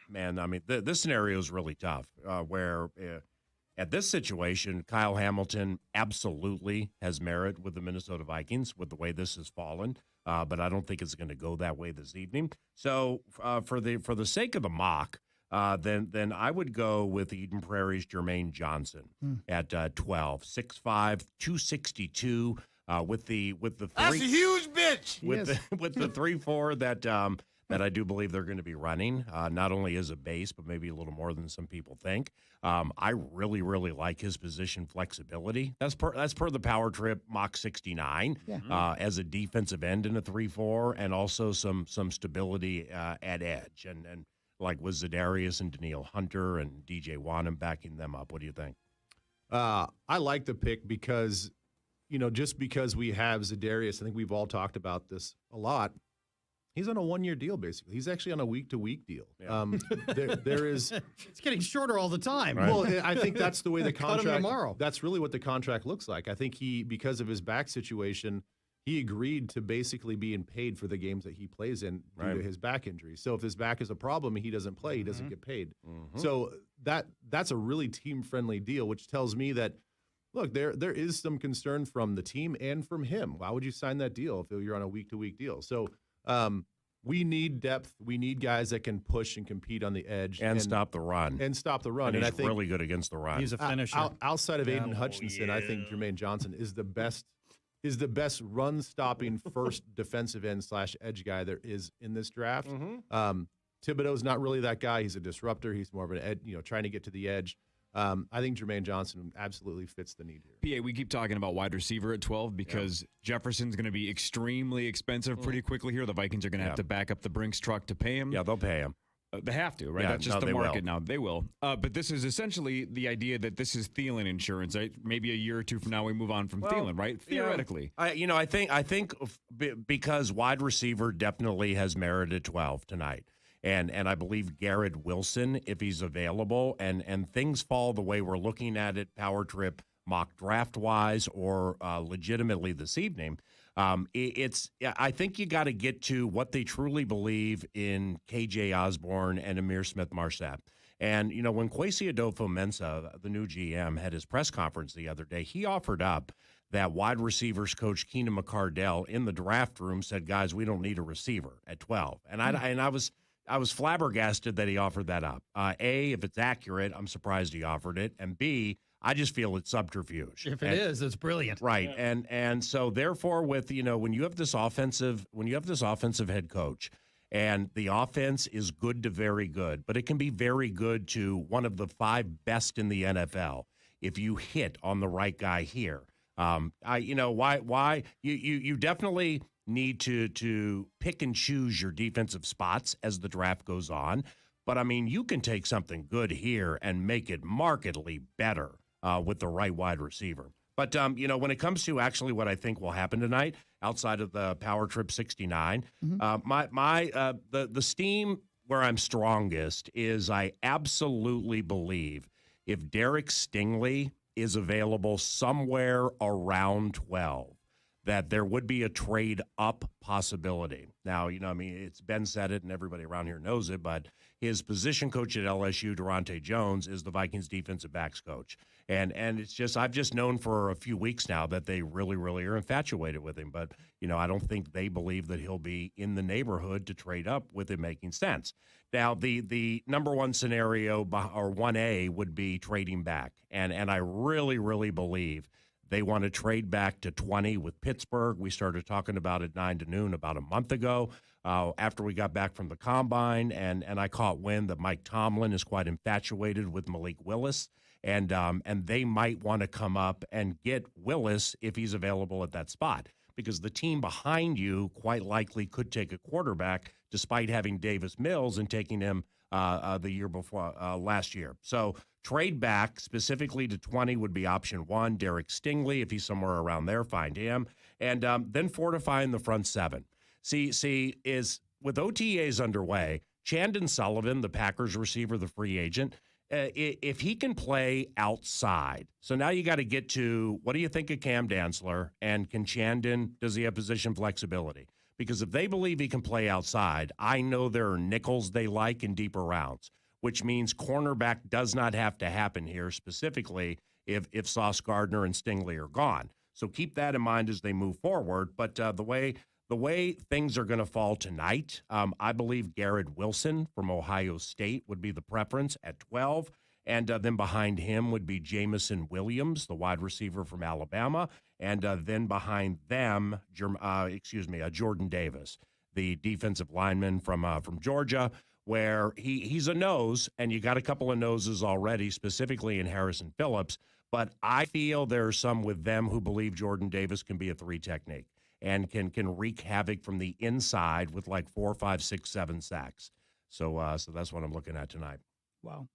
man, I mean, this scenario is really tough. Where at this situation, Kyle Hamilton absolutely has merit with the Minnesota Vikings with the way this has fallen. But I don't think it's going to go that way this evening. So for the sake of the mock, then I would go with Eden Prairie's Jermaine Johnson at 12, 6'5", 262. With the three, that's a huge bitch. With the 3-4 that I do believe they're going to be running, not only as a base, but maybe a little more than some people think. I really, really like his position flexibility. That's per the Power Trip Mach 69 as a defensive end in a 3-4, and also some stability at edge, and like with Za'Darius and Danielle Hunter and DJ Wanham backing them up. What do you think? I like the pick because, just because we have Za'Darius, I think we've all talked about this a lot. He's on a 1-year deal, basically. He's actually on a week-to-week deal. Yeah. There is. It's getting shorter all the time. Right. Well, I think that's the way the Cut him contract. tomorrow. That's really what the contract looks like. I think because of his back situation, he agreed to basically being paid for the games that he plays in due to his back injury. So if his back is a problem and he doesn't play, he doesn't get paid. So that's a really team-friendly deal, which tells me that, look, there is some concern from the team and from him. Why would you sign that deal if you're on a week-to-week deal? So we need depth. We need guys that can push and compete on the edge and stop the run. And stop the run. And I he's think really good against the run. He's a finisher. Outside of Aiden Hutchinson, I think Jermaine Johnson is the best run-stopping first defensive end / edge guy there is in this draft. Thibodeau's not really that guy. He's a disruptor. He's more of an edge, trying to get to the edge. I think Jermaine Johnson absolutely fits the need here. PA, we keep talking about wide receiver at 12 because Jefferson's going to be extremely expensive pretty quickly here. The Vikings are going to have to back up the Brinks truck to pay him. Yeah, they'll pay him. They have to, right? Yeah, That's just the market will. now. They will. But this is essentially the idea that this is Thielen insurance. Right? Maybe a year or two from now we move on from Thielen, right? Theoretically. I think because wide receiver definitely has merited 12 tonight. And I believe Garrett Wilson, if he's available, and things fall the way we're looking at it, Power Trip, mock draft-wise, or legitimately this evening, I think you got to get to what they truly believe in KJ Osborne and Amir Smith-Marset. And, when Kwesi Adolfo-Mensah, the new GM, had his press conference the other day, he offered up that wide receivers coach Keenan McCardell in the draft room said, guys, we don't need a receiver at 12. And I was flabbergasted that he offered that up. A, if it's accurate, I'm surprised he offered it. And B, I just feel it's subterfuge. If it is, it's brilliant. Right. Yeah. And so therefore with, when you have this offensive head coach and the offense is good to very good, but it can be very good to one of the 5 best in the NFL if you hit on the right guy here. You definitely need to pick and choose your defensive spots as the draft goes on. But, you can take something good here and make it markedly better with the right wide receiver. But, when it comes to actually what I think will happen tonight, outside of the Power Trip 69, the steam where I'm strongest is I absolutely believe if Derek Stingley is available somewhere around 12, that there would be a trade up possibility. Now, it's Ben said it and everybody around here knows it, but his position coach at LSU, Durante Jones, is the Vikings defensive backs coach. And it's just, I've just known for a few weeks now that they really, really are infatuated with him. But, I don't think they believe that he'll be in the neighborhood to trade up with it making sense. Now, the number one scenario, or 1A, would be trading back. And I really, really believe they want to trade back to 20 with Pittsburgh. We started talking about it 9 to noon about a month ago after we got back from the Combine, and I caught wind that Mike Tomlin is quite infatuated with Malik Willis, and they might want to come up and get Willis if he's available at that spot, because the team behind you quite likely could take a quarterback despite having Davis Mills and taking him the year before last year. So trade back specifically to 20 would be option 1. Derek Stingley, if he's somewhere around there, find him. And then fortifying the front 7. See, is with OTAs underway, Chandon Sullivan, the Packers receiver, the free agent, if he can play outside. So now you got to get to, what do you think of Cam Dantzler? And does he have position flexibility? Because if they believe he can play outside, I know there are nickels they like in deeper rounds, which means cornerback does not have to happen here, specifically if Sauce Gardner and Stingley are gone. So keep that in mind as they move forward. But the way things are going to fall tonight, I believe Garrett Wilson from Ohio State would be the preference at 12. And then behind him would be Jamison Williams, the wide receiver from Alabama. And then behind them, Jordan Davis, the defensive lineman from Georgia, where he's a nose, and you got a couple of noses already, specifically in Harrison Phillips. But I feel there are some with them who believe Jordan Davis can be a 3 technique and can wreak havoc from the inside with like 4, 5, 6, 7 sacks. So that's what I'm looking at tonight. Wow.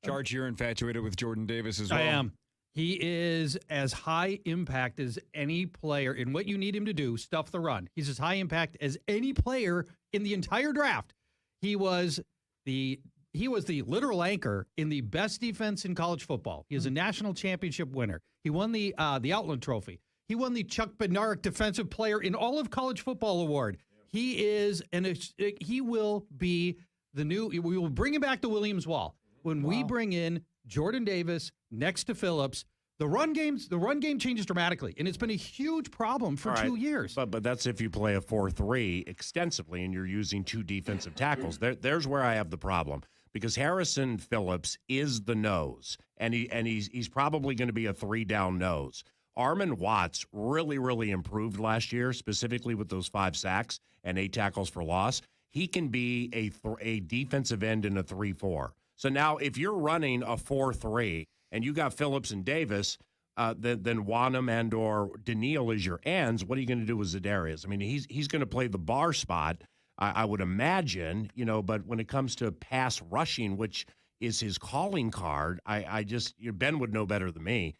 Charge, you're infatuated with Jordan Davis as well. I am. He is as high impact as any player in what you need him to do, stuff the run. He's as high impact as any player in the entire draft. He was the literal anchor in the best defense in college football. He is a national championship winner. He won the Outland Trophy. He won the Chuck Bednarik Defensive Player in all of college football award. He is, he will be the new. We will bring him back to Williams Wall when we bring in Jordan Davis next to Phillips. The run game changes dramatically, and it's been a huge problem for 2 years. But that's if you play a 4-3 extensively and you're using two defensive tackles. There's where I have the problem, because Harrison Phillips is the nose, and he's probably going to be a 3-down nose. Armon Watts really improved last year, specifically with those 5 sacks and 8 tackles for loss. He can be a defensive end in a 3-4. So now if you're running a 4-3 and you got Phillips and Davis, then Wanham and or Daniil is your ends, what are you going to do with Za'Darius? I mean, he's going to play the bar spot, I would imagine, but when it comes to pass rushing, which is his calling card, Ben would know better than me.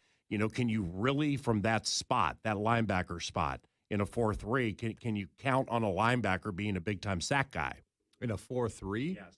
Can you really, from that spot, that linebacker spot in a 4-3, can you count on a linebacker being a big-time sack guy? In a 4-3? Yes.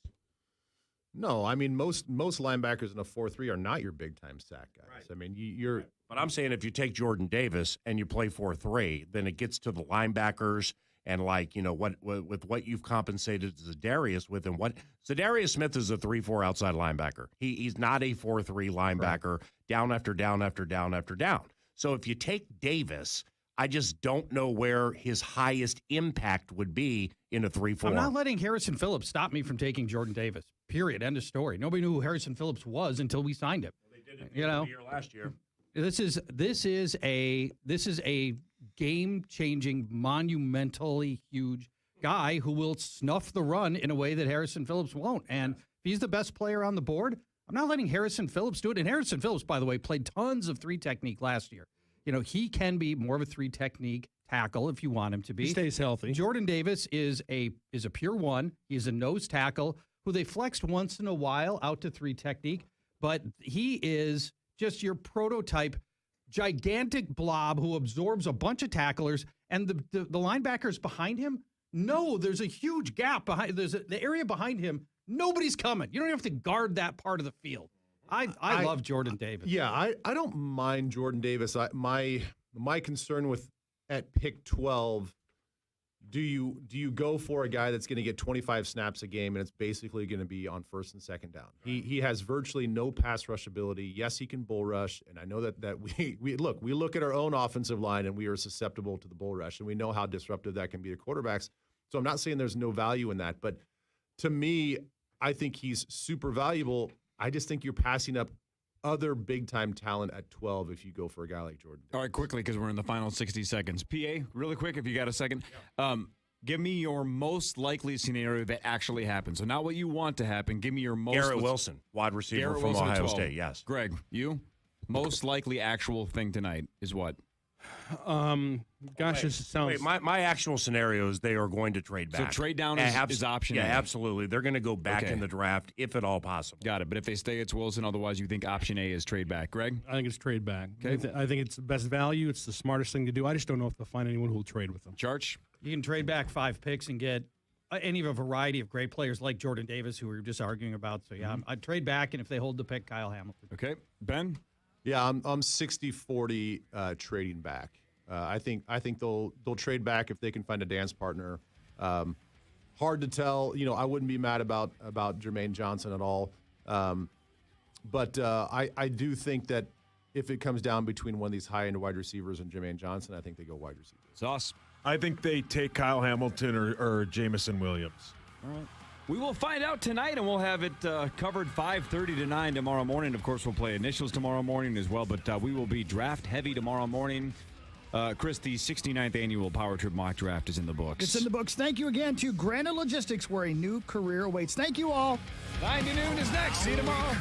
No, I mean, most linebackers in a 4-3 are not your big-time sack guys. Right. I mean, you're... Right. But I'm saying if you take Jordan Davis and you play 4-3, then it gets to the linebackers and, with what you've compensated Za'Darius with, and what Za'Darius Smith is a 3-4 outside linebacker. He's not a 4-3 linebacker, down after down after down after down. So if you take Davis, I just don't know where his highest impact would be in a 3-4. I'm not letting Harrison Phillips stop me from taking Jordan Davis. Period. End of story. Nobody knew who Harrison Phillips was until we signed him. Well, they did it the year last year. This is a game-changing, monumentally huge guy who will snuff the run in a way that Harrison Phillips won't. And if he's the best player on the board, I'm not letting Harrison Phillips do it. And Harrison Phillips, by the way, played tons of 3 technique last year. He can be more of a 3 technique tackle if you want him to be. He stays healthy. Jordan Davis is a pure 1. He's a nose tackle who they flexed once in a while out to 3 technique, but he is just your prototype gigantic blob who absorbs a bunch of tacklers, and the linebackers behind him, there's a huge gap behind. The area behind him, nobody's coming. You don't have to guard that part of the field. I love Jordan Davis. Yeah, I don't mind Jordan Davis. My concern at pick 12, do you go for a guy that's going to get 25 snaps a game and it's basically going to be on first and second down? He has virtually no pass rush ability. Yes, he can bull rush, and I know that we look at our own offensive line and we are susceptible to the bull rush, and we know how disruptive that can be to quarterbacks. So I'm not saying there's no value in that, but to me, I think he's super valuable. I just think you're passing up other big-time talent at 12 if you go for a guy like Jordan Davis. All right, quickly, because we're in the final 60 seconds. PA, really quick, if you got a second. Yeah. Give me your most likely scenario that actually happens. So not what you want to happen. Give me your most... Garrett Wilson, wide receiver from Ohio State, yes. Greg, you? Most likely actual thing tonight is what? This sounds... my actual scenario is they are going to trade back. So trade down is option A. Yeah, absolutely. They're going to go back in the draft, if at all possible. Got it. But if they stay, it's Wilson. Otherwise, you think option A is trade back. Greg? I think it's trade back. Okay. I think it's the best value. It's the smartest thing to do. I just don't know if they'll find anyone who will trade with them. Charge? You can trade back 5 picks and get any of a variety of great players like Jordan Davis, who we were just arguing about. So, yeah, I'd trade back, and if they hold the pick, Kyle Hamilton. Okay. Ben? Yeah, I'm 60-40 trading back. I think they'll trade back if they can find a dance partner. Hard to tell. I wouldn't be mad about Jermaine Johnson at all. But I do think that if it comes down between one of these high-end wide receivers and Jermaine Johnson, I think they go wide receiver. Sauce. I think they take Kyle Hamilton or Jamison Williams. All right. We will find out tonight, and we'll have it covered 5:30 to 9 tomorrow morning. Of course, we'll play initials tomorrow morning as well, but we will be draft-heavy tomorrow morning. Chris, the 69th annual Power Trip Mock Draft is in the books. It's in the books. Thank you again to Granite Logistics, where a new career awaits. Thank you all. 9 to noon is next. See you tomorrow.